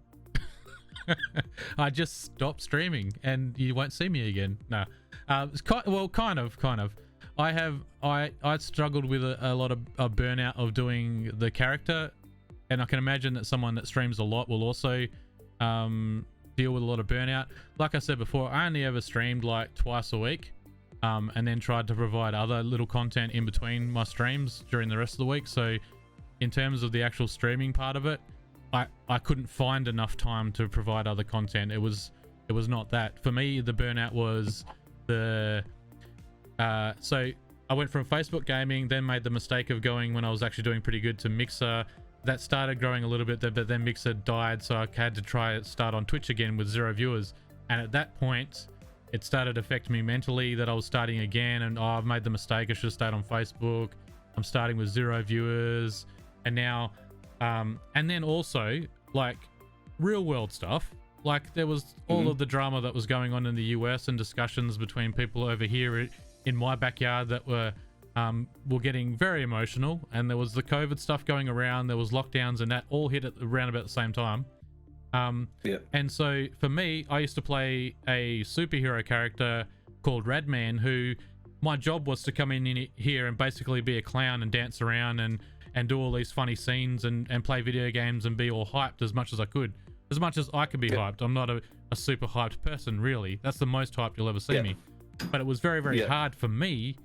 I just stop streaming, and you won't see me again. No, it's kind of. I struggled with a lot of burnout of doing the character. And I can imagine that someone that streams a lot will also deal with a lot of burnout. Like I said before, I only ever streamed like twice a week, and then tried to provide other little content in between my streams during the rest of the week. So in terms of the actual streaming part of it, I couldn't find enough time to provide other content. It was not that. For me, the burnout was so I went from Facebook gaming, then made the mistake of going, when I was actually doing pretty good, to Mixer. That started growing a little bit, but then Mixer died, so I had to start on Twitch again with 0 viewers. And at that point, it started affecting me mentally that I was starting again, and I've made the mistake. I should have stayed on Facebook. I'm starting with 0 viewers. and now, and then also like real world stuff. Like there was all of the drama that was going on in the US and discussions between people over here in my backyard that were getting very emotional, and there was the COVID stuff going around, there was lockdowns, and that all hit at around about the same time. And so for me, I used to play a superhero character called Radman, who my job was to come in here and basically be a clown and dance around and do all these funny scenes and play video games and be all hyped as much as I could, as much as I could be hyped. I'm not a super hyped person, really. That's the most hyped you'll ever see me. But it was very, very hard for me,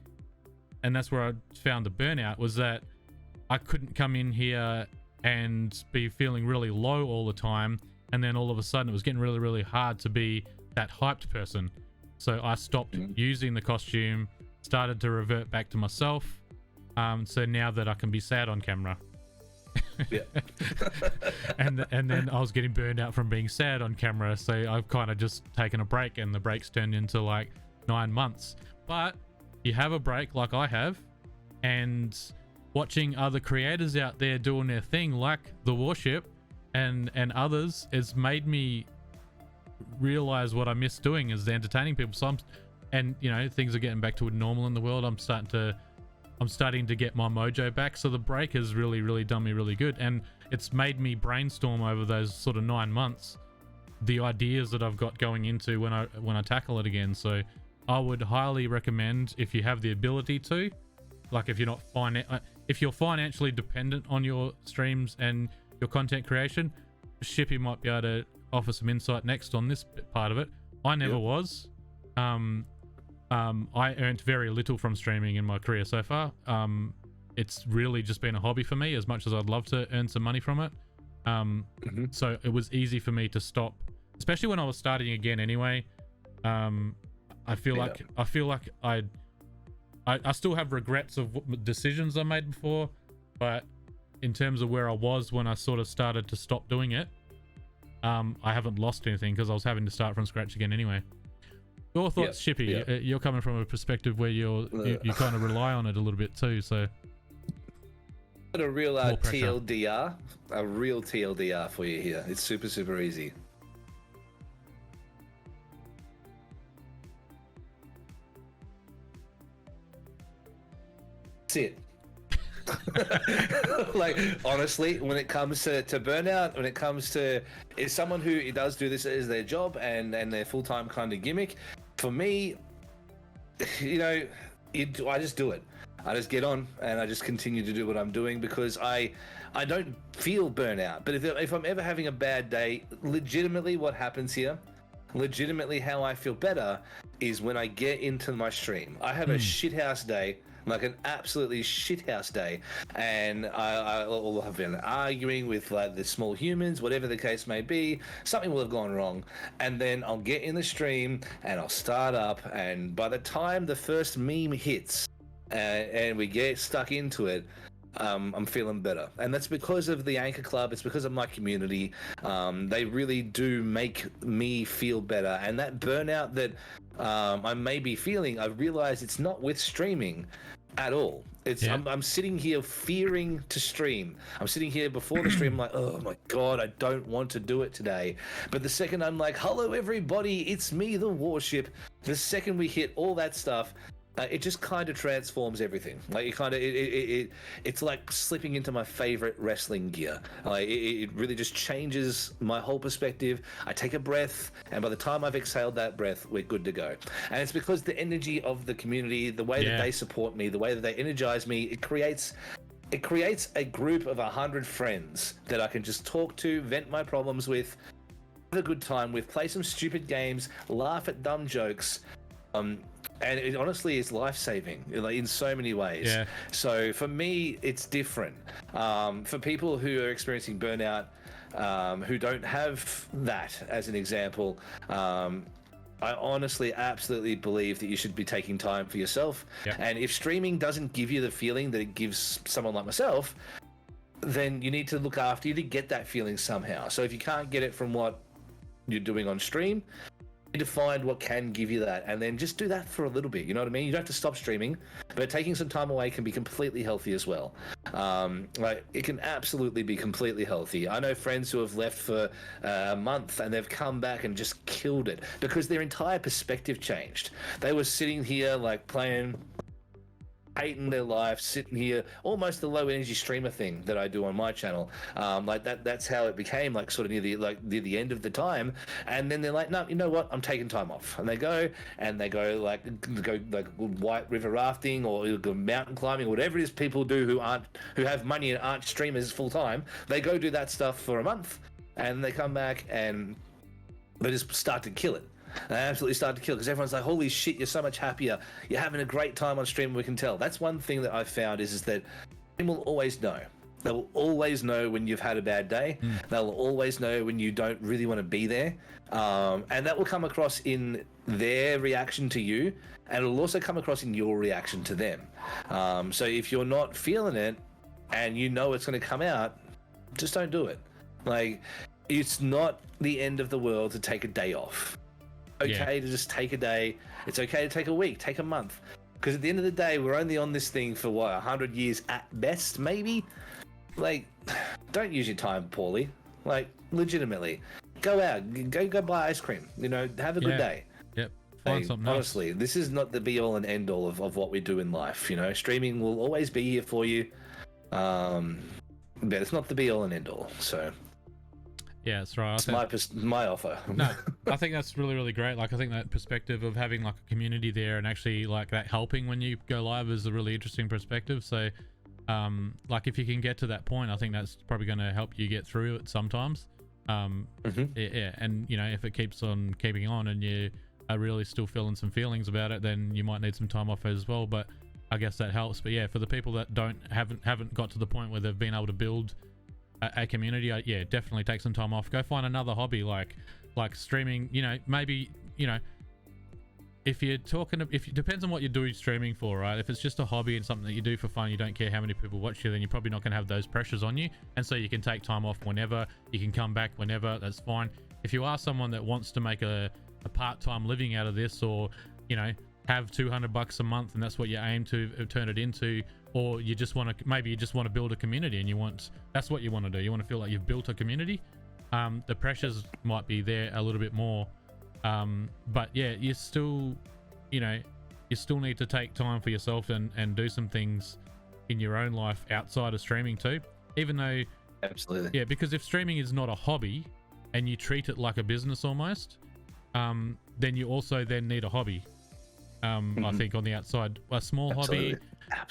and that's where I found the burnout, was that I couldn't come in here and be feeling really low all the time, and then all of a sudden it was getting really, really hard to be that hyped person. So I stopped using the costume, started to revert back to myself. So now that I can be sad on camera. and then I was getting burned out from being sad on camera, so I've kind of just taken a break, and the break's turned into like 9 months. But you have a break like I have, and watching other creators out there doing their thing like the Warship and others has made me realize what I miss doing is entertaining people. So things are getting back to normal in the world. I'm starting to get my mojo back. So the break has really, really done me really good, and it's made me brainstorm over those sort of 9 months the ideas that I've got going into when I tackle it again. So I would highly recommend, if you have the ability to, like if you're financially dependent on your streams and your content creation, Shippy might be able to offer some insight next on this part of it. I never was. I earned very little from streaming in my career so far. It's really just been a hobby for me, as much as I'd love to earn some money from it. So it was easy for me to stop, especially when I was starting again anyway. I feel like I still have regrets of decisions I made before, but in terms of where I was when I sort of started to stop doing it, I haven't lost anything because I was having to start from scratch again anyway. Your thoughts, Shippy? You're coming from a perspective where you kind of rely on it a little bit too, so. Got a real TLDR for you here. It's super, super easy. That's it. Like, honestly, when it comes to burnout, when it comes to, is someone who does do this as their job and their full-time kind of gimmick, for me, I just do it. I just get on and I just continue to do what I'm doing, because I don't feel burnout. But if I'm ever having a bad day, legitimately what happens here, legitimately how I feel better, is when I get into my stream. I have a shithouse day, like an absolutely shithouse day, and I'll have been arguing with like the small humans, whatever the case may be. Something will have gone wrong, and then I'll get in the stream and I'll start up, and by the time the first meme hits and we get stuck into it, I'm feeling better. And that's because of the Anchor Club. It's because of my community. They really do make me feel better. And that burnout that I may be feeling, I realize it's not with streaming at all. I'm sitting here fearing to stream. I'm sitting here before the stream, I'm like, oh my god, I don't want to do it today. But the second I'm like, hello everybody, it's me, the Warship, the second we hit all that stuff, it just kind of transforms everything. Like it's like slipping into my favorite wrestling gear. Like it really just changes my whole perspective. I take a breath, and by the time I've exhaled that breath, we're good to go. And it's because the energy of the community, the way that they support me, the way that they energize me, it creates a group of 100 friends that I can just talk to, vent my problems with, have a good time with, play some stupid games, laugh at dumb jokes. And it honestly is life-saving, like, in so many ways. Yeah. So for me, it's different. For people who are experiencing burnout, who don't have that as an example, I honestly absolutely believe that you should be taking time for yourself. Yeah. And if streaming doesn't give you the feeling that it gives someone like myself, then you need to look after you to get that feeling somehow. So if you can't get it from what you're doing on stream, to find what can give you that, and then just do that for a little bit. You know what I mean? You don't have to stop streaming, but taking some time away can be completely healthy as well. Like, it can absolutely be completely healthy. I know friends who have left for a month and they've come back and just killed it because their entire perspective changed. They were sitting here like playing, hating their life, sitting here, almost the low energy streamer thing that I do on my channel. Like that's how it became, like sort of near the end of the time. And then they're like, no, you know what? I'm taking time off. And they go like white river rafting or go mountain climbing, whatever it is people do who have money and aren't streamers full time. They go do that stuff for a month and they come back and they just start to kill it. They absolutely start to kill because everyone's like, holy shit, you're so much happier. You're having a great time on stream, we can tell. That's one thing that I've found is that people will always know. They will always know when you've had a bad day. They'll always know when you don't really want to be there. And that will come across in their reaction to you, and it'll also come across in your reaction to them. So if you're not feeling it and you know it's going to come out, just don't do it. Like, it's not the end of the world to take a day off. Okay to just take a day. It's okay to take a week, take a month, because at the end of the day, we're only on this thing for what, 100 years at best, maybe. Like, don't use your time poorly. Like, legitimately, go out, go buy ice cream. You know, have a good day. Yep. Find something honestly, else. This is not the be all and end all of what we do in life. You know, streaming will always be here for you, but it's not the be all and end all. So. Yeah, that's right. It's my offer. No, I think that's really, really great. Like, I think that perspective of having like a community there and actually like that helping when you go live is a really interesting perspective. So, like, if you can get to that point, I think that's probably going to help you get through it sometimes. Yeah, and you know, if it keeps on keeping on and you are really still feeling some feelings about it, then you might need some time off as well. But I guess that helps. But yeah, for the people that haven't got to the point where they've been able to build a community, yeah, definitely take some time off. Go find another hobby like streaming. You know, maybe, you know, if depends on what you're doing streaming for, right? If it's just a hobby and something that you do for fun, you don't care how many people watch you, then you're probably not going to have those pressures on you, and so you can take time off whenever, you can come back whenever, that's fine. If you are someone that wants to make a part-time living out of this, or, you know, have $200 a month and that's what you aim to turn it into, or you just want to build a community and that's what you want to do, you want to feel like you've built a community, the pressures might be there a little bit more, but yeah, you still need to take time for yourself and do some things in your own life outside of streaming too, even though absolutely, yeah, because if streaming is not a hobby and you treat it like a business almost, then you also then need a hobby. I think on the outside, a small hobby,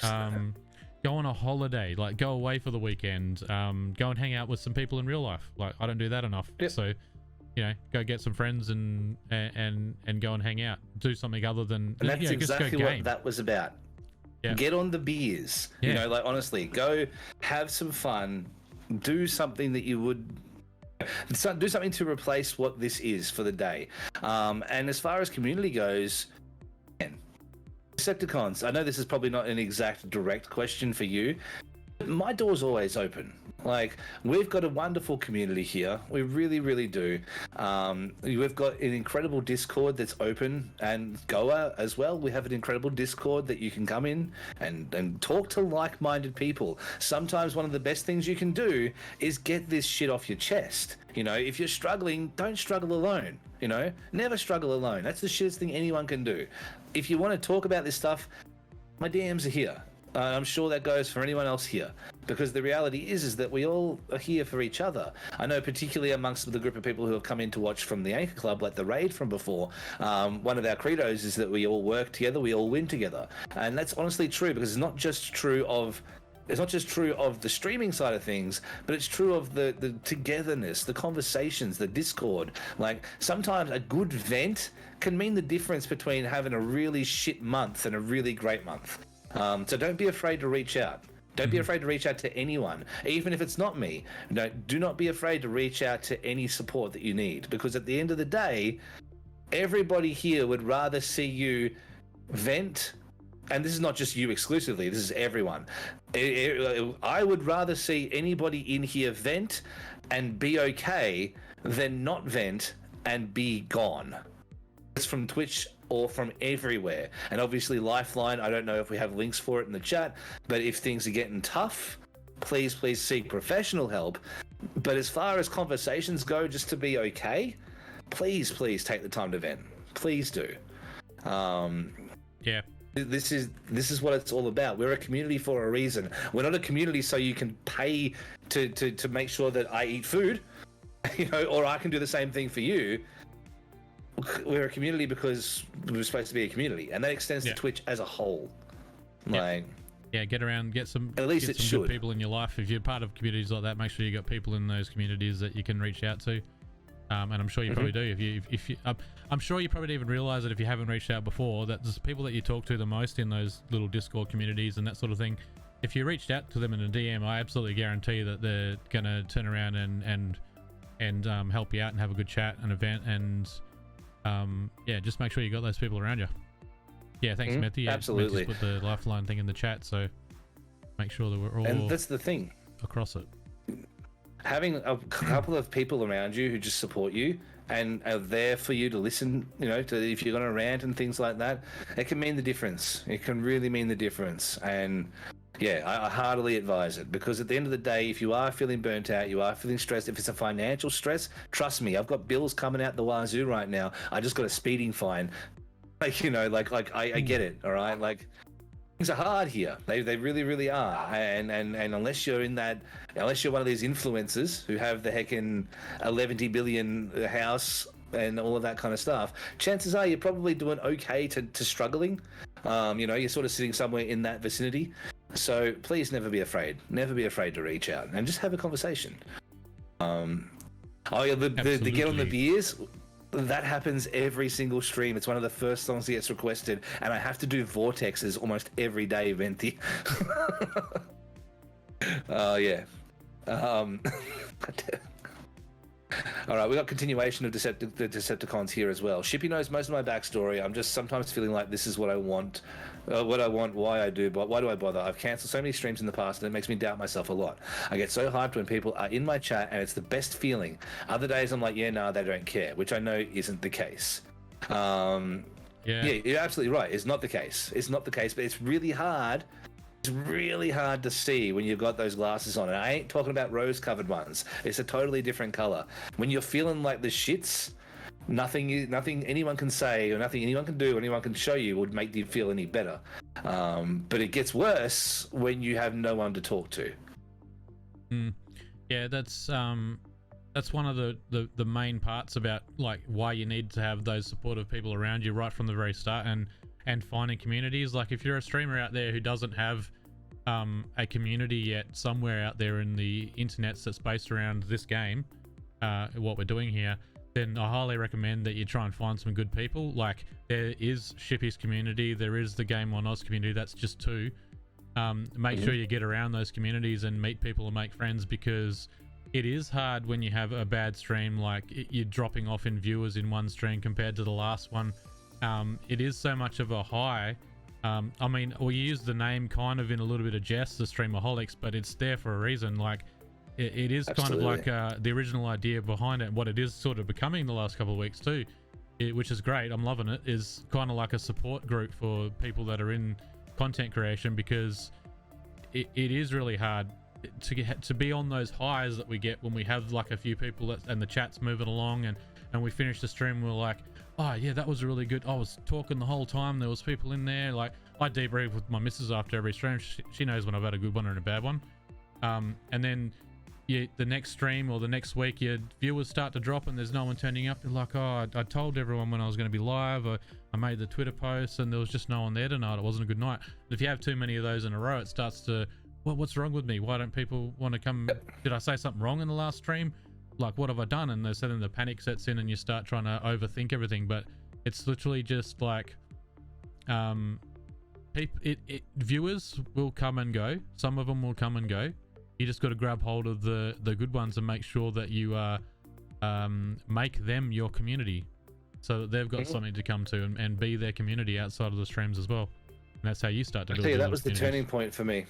go on a holiday, like go away for the weekend, go and hang out with some people in real life. Like, I don't do that enough. Yep. So, you know, go get some friends and go and hang out, do something other than, and that's exactly just go game. What that was about. Yeah. Get on the beers, you know, like, honestly, go have some fun, do something that you would do something to replace what this is for the day. And as far as community goes, Decepticons, I know this is probably not an exact direct question for you. My door's always open. Like, we've got a wonderful community here. We really, really do. We've got an incredible Discord that's open, and Goa as well. We have an incredible Discord that you can come in and talk to like-minded people. Sometimes one of the best things you can do is get this shit off your chest. You know, if you're struggling, don't struggle alone. You know, never struggle alone. That's the shittest thing anyone can do. If you want to talk about this stuff, my DMs are here. I'm sure that goes for anyone else here, because the reality is that we all are here for each other. I know, particularly amongst the group of people who have come in to watch from the Anchor Club, like the raid from before, one of our credos is that we all work together, we all win together. And that's honestly true, because it's not just true of the streaming side of things, but it's true of the togetherness, the conversations, the Discord. Like, sometimes a good vent can mean the difference between having a really shit month and a really great month. So don't be afraid to reach out. Don't be afraid to reach out to anyone, even if it's not me. No, do not be afraid to reach out to any support that you need, because at the end of the day, everybody here would rather see you vent. And this is not just you exclusively, this is everyone. I would rather see anybody in here vent and be okay than not vent and be gone. it's from Twitch or from everywhere. And obviously Lifeline, I don't know if we have links for it in the chat, but if things are getting tough, please seek professional help. But as far as conversations go, just to be okay, please take the time to vent. Please do. Yeah. This is what it's all about. We're a community for a reason. We're not a community so you can pay to make sure that I eat food, or I can do the same thing for you. We're a community because we're supposed to be a community, and that extends to Twitch as a whole. Like, get around, get some good people in your life. If you're part of communities like that, make sure you got people in those communities that you can reach out to. And I'm sure you probably do. If you, I'm sure you probably didn't even realize it if you haven't reached out before. That there's people that you talk to the most in those little Discord communities and that sort of thing. If you reached out to them in a DM, I absolutely guarantee that they're gonna turn around and help you out and have a good chat, an event, and just make sure you got those people around you. Yeah, thanks, Methy. Yeah, absolutely. Just put the Lifeline thing in the chat, so make sure that we're all. And that's the thing. Across it. Having a couple of people around you who just support you and are there for you to listen, to if you're going to rant and things like that, it can mean the difference. It can really mean the difference. And I heartily advise it, because at the end of the day, if you are feeling burnt out, you are feeling stressed, if it's a financial stress, trust me, I've got bills coming out the wazoo right now. I just got a speeding fine. I get it. All right. Like, things are hard here. They really, really are. And unless you're one of these influencers who have the heckin' 11 billion house and all of that kind of stuff, chances are you're probably doing okay to struggling. You're sort of sitting somewhere in that vicinity. So please never be afraid. Never be afraid to reach out and just have a conversation. The get on the beers. That happens every single stream. It's one of the first songs that gets requested, and I have to do vortexes almost every day, Venti. All right, we got continuation of the Decepticons here as well. Shippy knows most of my backstory. I'm just sometimes feeling like this is what I want, why I do, but why do I bother? I've cancelled so many streams in the past, and it makes me doubt myself a lot. I get so hyped when people are in my chat, and it's the best feeling. Other days I'm like, they don't care, which I know isn't the case. Yeah, you're absolutely right. It's not the case. It's not the case, but it's really hard. It's really hard to see when you've got those glasses on. And I ain't talking about rose-covered ones. It's a totally different color. When you're feeling like the shits, nothing anyone can say or nothing anyone can do or anyone can show you would make you feel any better. But it gets worse when you have no one to talk to. Yeah, that's one of the main parts about like why you need to have those supportive people around you right from the very start, and finding communities. Like if you're a streamer out there who doesn't have a community yet somewhere out there in the internets that's based around this game, what we're doing here, then I highly recommend that you try and find some good people. Like there is Shippy's community, there is the Game On Aus community, that's just two. Make sure you get around those communities and meet people and make friends, because it is hard when you have a bad stream, like you're dropping off in viewers in one stream compared to the last one. It is so much of a high. I mean, we use the name kind of in a little bit of jest, the Streamaholics, but it's there for a reason. Like it is Absolutely. kind of like the original idea behind it, what it is sort of becoming the last couple of weeks too, which is great. I'm loving it. Is kind of like a support group for people that are in content creation, because it is really hard to be on those highs that we get when we have like a few people and the chat's moving along, and we finish the stream, we're like, oh yeah, that was really good. I was talking the whole time, there was people in there. Like I debrief with my missus after every stream. She knows when I've had a good one and a bad one. And then the next stream or the next week, your viewers start to drop and there's no one turning up. You're like, oh, I told everyone when I was going to be live. I made the Twitter posts and there was just no one there tonight. It wasn't a good night. But if you have too many of those in a row, it starts to, well, what's wrong with me? Why don't people want to come? Did I say something wrong in the last stream? Like, what have I done? And then the panic sets in and you start trying to overthink everything. But it's literally just like, viewers will come and go. Some of them will come and go. You just got to grab hold of the good ones and make sure that you make them your community, so that they've got something to come to and be their community outside of the streams as well. And that's how you start to build. That was the turning point for me.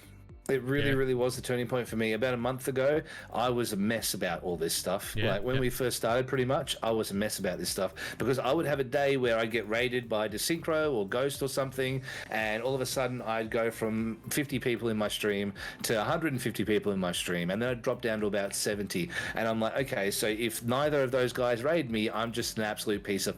It really was the turning point for me. About a month ago, I was a mess about all this stuff. Like when we first started, pretty much, I was a mess about this stuff because I would have a day where I'd get raided by Desynchro or Ghost or something, and all of a sudden I'd go from 50 people in my stream to 150 people in my stream, and then I'd drop down to about 70. And I'm like, okay, so if neither of those guys raid me, I'm just an absolute piece of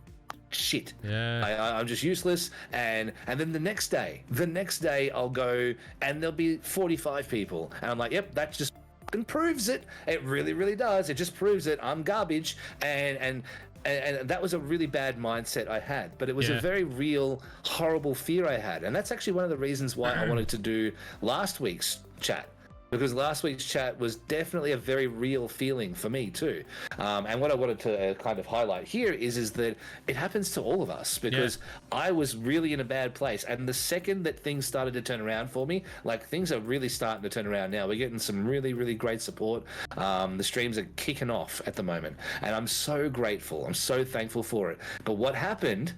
shit. I'm just useless. And then the next day I'll go and there'll be 45 people, and I'm like, yep, that just fucking proves it. It really does. It just proves it. I'm garbage. And that was a really bad mindset I had, but it was a very real, horrible fear I had. And that's actually one of the reasons why I wanted to do last week's chat. Because last week's chat was definitely a very real feeling for me too. And what I wanted to kind of highlight here is that it happens to all of us, because I was really in a bad place. And the second that things started to turn around for me, like things are really starting to turn around now. We're getting some really great support. The streams are kicking off at the moment. And I'm so grateful. I'm so thankful for it. But what happened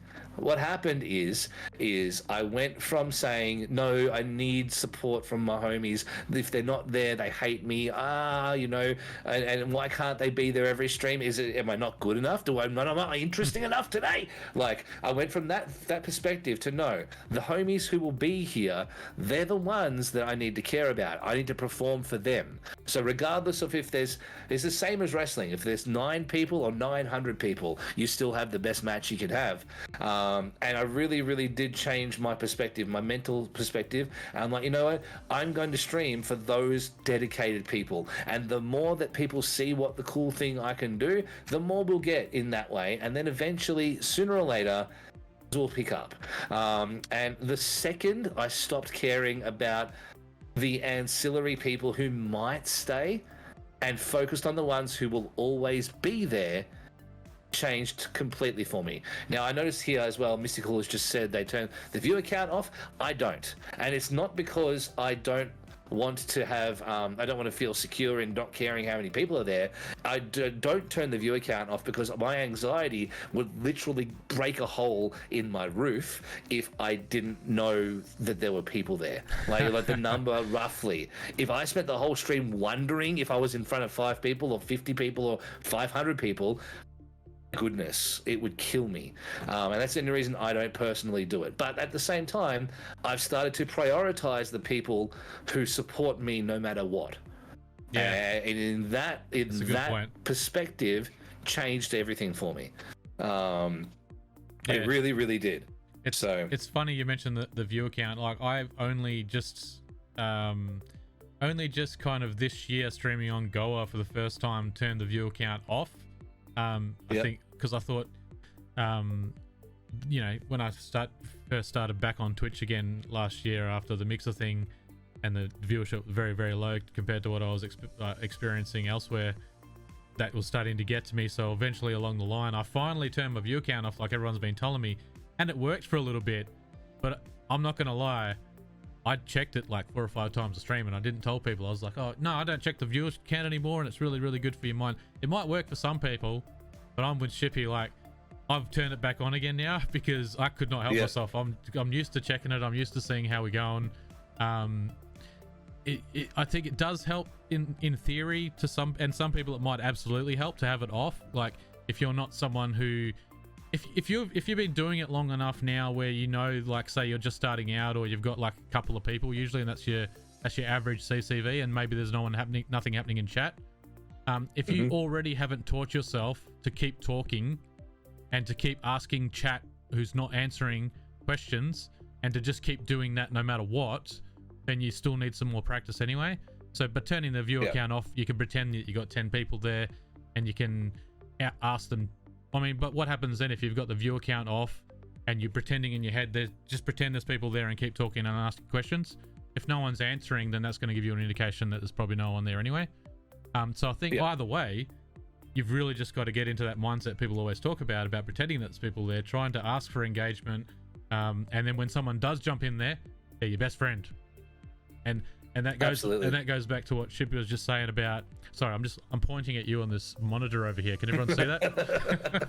is I went from saying, no, I need support from my homies. If they're not there, they hate me. You know, and why can't they be there every stream? Am I not good enough? Am I interesting enough today? Like, I went from that perspective to no, the homies who will be here, they're the ones that I need to care about. I need to perform for them. So regardless of if it's the same as wrestling. If there's 9 people or 900 people, you still have the best match you could have. And I really did change my perspective, my mental perspective. And I'm like, you know what? I'm going to stream for those dedicated people. And the more that people see what the cool thing I can do, the more we'll get in that way. And then eventually, sooner or later, will pick up. And the second I stopped caring about the ancillary people who might stay and focused on the ones who will always be there, changed completely for me. Now, I noticed here as well, Mystical has just said they turn the viewer count off. I don't. And it's not because I don't want to have, I don't want to feel secure in not caring how many people are there. I don't turn the viewer count off because my anxiety would literally break a hole in my roof if I didn't know that there were people there. Like the number roughly. If I spent the whole stream wondering if I was in front of 5 people or 50 people or 500 people, goodness, it would kill me. And that's the only reason I don't personally do it. But at the same time, I've started to prioritize the people who support me no matter what. And in that perspective, changed everything for me. It really did. It's funny you mentioned the viewer count. Like, I've only just kind of this year streaming on Goa for the first time turned the viewer count off. I think because I thought, you know, when I first started back on Twitch again last year after the Mixer thing, and the viewership was very low compared to what I was experiencing elsewhere, that was starting to get to me. So eventually along the line, I finally turned my viewer count off, like everyone's been telling me, and it worked for a little bit. But I'm not gonna lie, I checked it like 4 or 5 times a stream, and I didn't tell people. I was like, oh no, I don't check the viewer count anymore, and it's really good for your mind. It might work for some people, but I'm with Shippy. Like, I've turned it back on again now because I could not help myself. I'm used to checking it. I'm used to seeing how we're going. I think it does help in theory to some people. It might absolutely help to have it off. Like, if you're not someone who, if you've been doing it long enough now, where you know, like, say you're just starting out, or you've got like a couple of people usually, and that's your average CCV, and maybe there's nothing happening in chat. If you already haven't taught yourself to keep talking and to keep asking chat who's not answering questions, and to just keep doing that no matter what, then you still need some more practice anyway. So, but turning the viewer count off, you can pretend that you got 10 people there, and you can ask them. I mean, but what happens then if you've got the viewer count off and you're pretending in your head, just pretend there's people there and keep talking and asking questions? If no one's answering, then that's going to give you an indication that there's probably no one there anyway. So I think either way, you've really just got to get into that mindset people always talk about pretending that there's people there, trying to ask for engagement, and then when someone does jump in there, they're your best friend. And that goes back to what Shippy was just saying about. Sorry, I'm pointing at you on this monitor over here. Can everyone see that?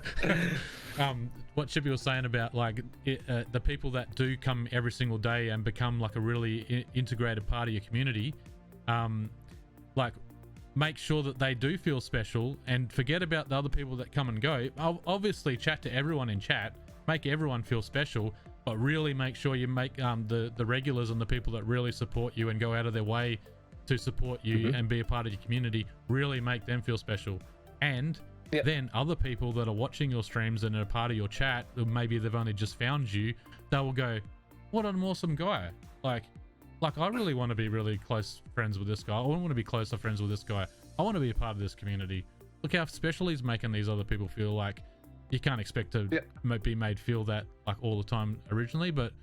What Shippy was saying about, like, the people that do come every single day and become like a really integrated part of your community, like make sure that they do feel special and forget about the other people that come and go. Obviously chat to everyone in chat, make everyone feel special, but really make sure you make the regulars and the people that really support you and go out of their way to support you and be a part of your community, really make them feel special. And then other people that are watching your streams and are part of your chat, or maybe they've only just found you, they will go, what an awesome guy. Like I really want to be really close friends with this guy. I want to be closer friends with this guy. I want to be a part of this community. Look how special he's making these other people feel. Like, you can't expect to be made feel that like all the time originally, but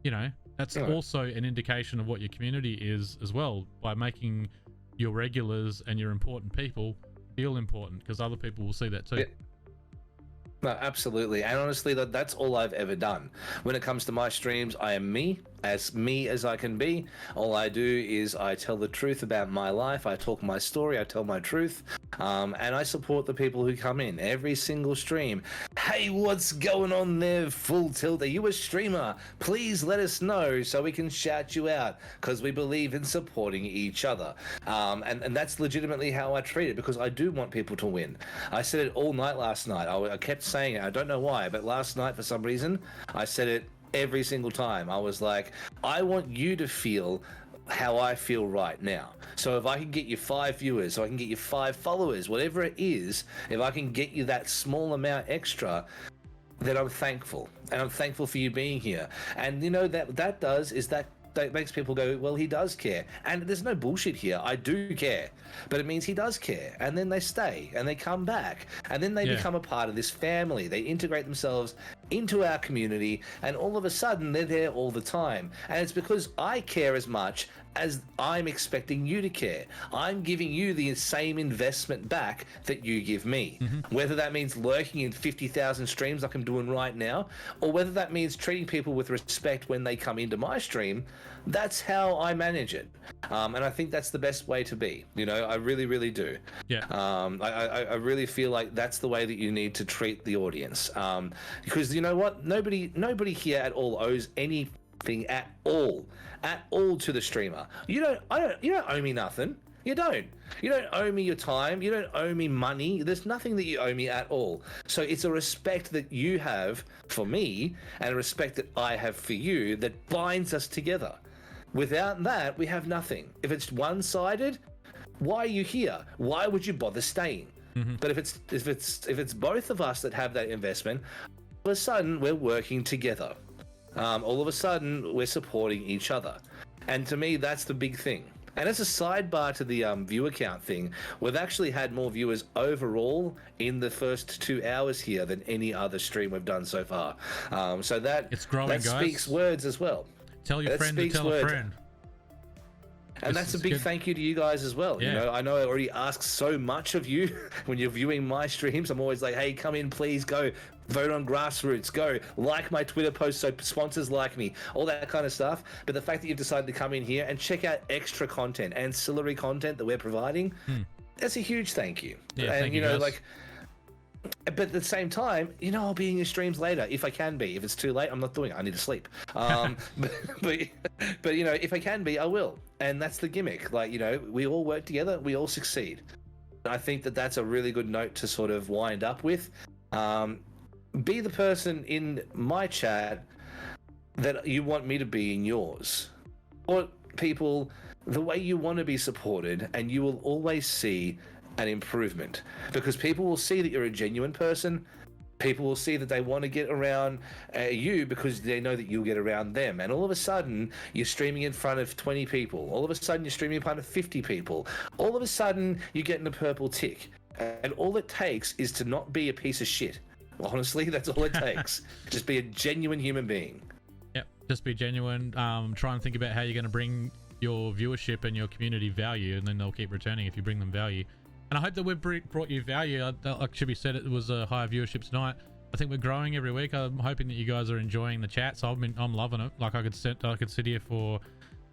you know, that's also an indication of what your community is as well, by making your regulars and your important people feel important, because other people will see that too. No, absolutely. And honestly, that's all I've ever done. When it comes to my streams, I am me as I can be. All I do is I tell the truth about my life. I talk my story. I tell my truth. And I support the people who come in every single stream. Hey, what's going on there, Full Tilt? Are you a streamer? Please let us know so we can shout you out, because we believe in supporting each other. And that's legitimately how I treat it, because I do want people to win. I said it all night last night. I kept saying it. I don't know why, but last night for some reason I said it every single time. I was like, I want you to feel how I feel right now. So if I can get you 5 viewers, so I can get you 5 followers, whatever it is, if I can get you that small amount extra, then I'm thankful. And I'm thankful for you being here. And you know, that makes people go, well, he does care. And there's no bullshit here. I do care. But it means he does care. And then they stay and they come back. And then they become a part of this family. They integrate themselves into our community. And all of a sudden, they're there all the time. And it's because I care as much as I'm expecting you to care. I'm giving you the same investment back that you give me. Whether that means lurking in 50,000 streams like I'm doing right now, or whether that means treating people with respect when they come into my stream, that's how I manage it. And I think that's the best way to be. You know, I really, really do. Yeah. I really feel like that's the way that you need to treat the audience. Because you know what? Nobody here at all owes anything at all to the streamer. You don't owe me nothing. You don't owe me your time. You don't owe me money. There's nothing that you owe me at all. So it's a respect that you have for me and a respect that I have for you that binds us together. Without that, we have nothing. If it's one-sided, why are you here? Why would you bother staying? But if it's both of us that have that investment, all of a sudden we're working together. All of a sudden we're supporting each other. And to me, that's the big thing. And as a sidebar to the viewer count thing, we've actually had more viewers overall in the first 2 hours here than any other stream we've done so far. So it's growing, that speaks words as well. Tell your friend to tell a friend. And that's a big thank you to you guys as well. You know, I know I already ask so much of you when you're viewing my streams. I'm always like, hey, come in, please, go vote on Grassroots, go like my Twitter posts so sponsors like me, all that kind of stuff. But the fact that you've decided to come in here and check out extra content, ancillary content that we're providing, that's a huge thank you. Yeah, and thank you know, guys. like, but at the same time, you know, I'll be in your streams later if I can be. If it's too late, I'm not doing it. I need to sleep. But you know, if I can be, I will. And that's the gimmick. Like, you know, we all work together, we all succeed. I think that that's a really good note to sort of wind up with. Be the person in my chat that you want me to be in yours. Support people the way you want to be supported, and you will always see an improvement, because people will see that you're a genuine person. People will see that they want to get around you because they know that you'll get around them. And all of a sudden, you're streaming in front of 20 people. All of a sudden, you're streaming in front of 50 people. All of a sudden, you're getting a purple tick. And all it takes is to not be a piece of shit. Honestly, that's all it takes. Just be a genuine human being. Yep, just be genuine. Try and think about how you're going to bring your viewership and your community value, and then they'll keep returning if you bring them value. And I hope that we've brought you value. Like Chibi said, it was a higher viewership tonight. I think we're growing every week. I'm hoping that you guys are enjoying the chat. So I'm loving it. Like I could sit here for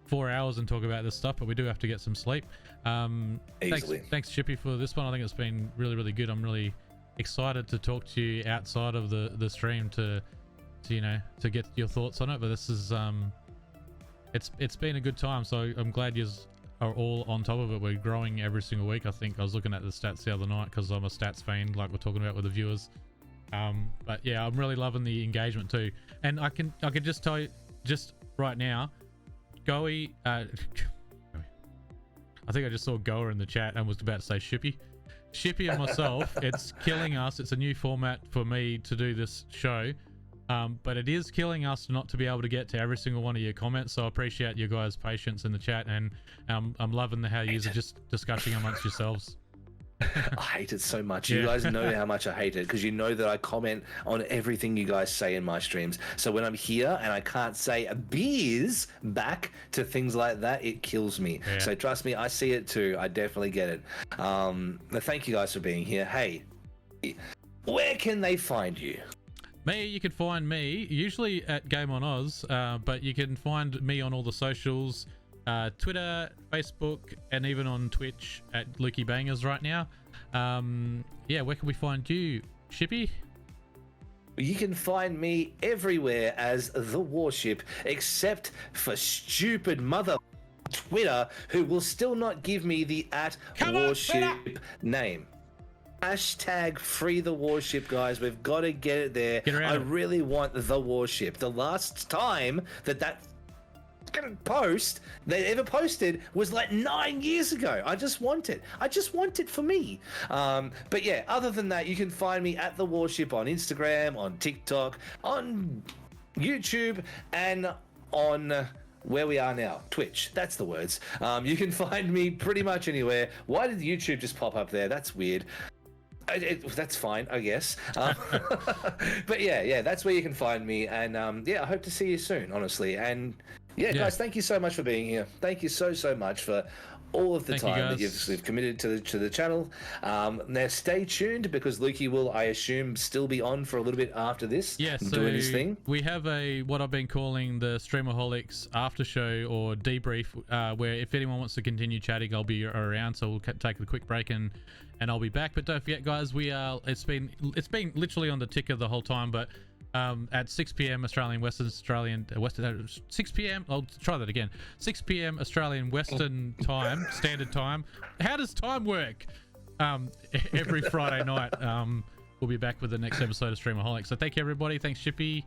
4 hours and talk about this stuff, but we do have to get some sleep. Thanks Chippy for this one. I think it's been really, really good. I'm really excited to talk to you outside of the stream to you know, to get your thoughts on it. But this is it's been a good time. So I'm glad are all on top of it. We're growing every single week. I think I was looking at the stats the other night because I'm a stats fiend, like we're talking about with the viewers. But yeah, I'm really loving the engagement too. And I can just tell you, just right now, Goey, I think I just saw Goer in the chat and was about to say Shippy and myself. It's killing us. It's a new format for me to do this show. But it is killing us not to be able to get to every single one of your comments. So I appreciate you guys' patience in the chat, and I'm loving how you are just discussing amongst yourselves. I hate it so much. You guys know how much I hate it because you know that I comment on everything you guys say in my streams. So when I'm here and I can't say a beers back to things like that, it kills me. Yeah. So trust me, I see it too. I definitely get it. Thank you guys for being here. Hey, where can they find you? Me, you can find me usually at Game On Aus, but you can find me on all the socials. Twitter, Facebook, and even on Twitch at Lukey Bangerz right now. Yeah, where can we find you, Shippy? You can find me everywhere as the Warship, except for stupid mother Twitter, who will still not give me the @Warship name. Hashtag free the Warship, guys. We've got to get it there. I really want the Warship. The last time that post they ever posted was like 9 years ago. I just want it. I just want it for me. But yeah, other than that, you can find me at the Warship on Instagram, on TikTok, on YouTube, and on where we are now, Twitch. That's the words. You can find me pretty much anywhere. Why did YouTube just pop up there? That's weird. That's fine, I guess. But yeah, that's where you can find me. And yeah, I hope to see you soon, honestly. And yeah, guys, thank you so much for being here. Thank you so much for all of the time that you've committed to the channel. Now stay tuned because Lukey will, I assume, still be on for a little bit after this. Yes, doing his thing. We have what I've been calling the Streamaholics after show or debrief, where if anyone wants to continue chatting, I'll be around. So we'll take a quick break and I'll be back. But don't forget, guys, it's been literally on the ticker the whole time, but at 6 p.m. 6 p.m. I'll try that again. 6 p.m. Australian Western time, standard time. How does time work? Every Friday night, we'll be back with the next episode of Streamaholics. So thank you, everybody. Thanks, Shippy.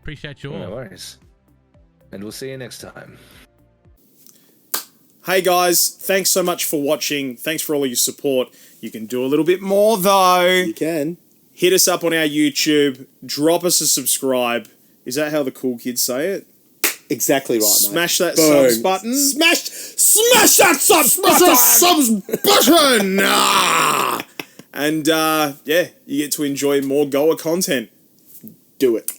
Appreciate you all. No worries. And we'll see you next time. Hey guys, thanks so much for watching. Thanks for all of your support. You can do a little bit more though. You can. Hit us up on our YouTube. Drop us a subscribe. Is that how the cool kids say it? Exactly right, mate. Smash that subs button. Smash that subs button! And yeah, you get to enjoy more Goa content. Do it.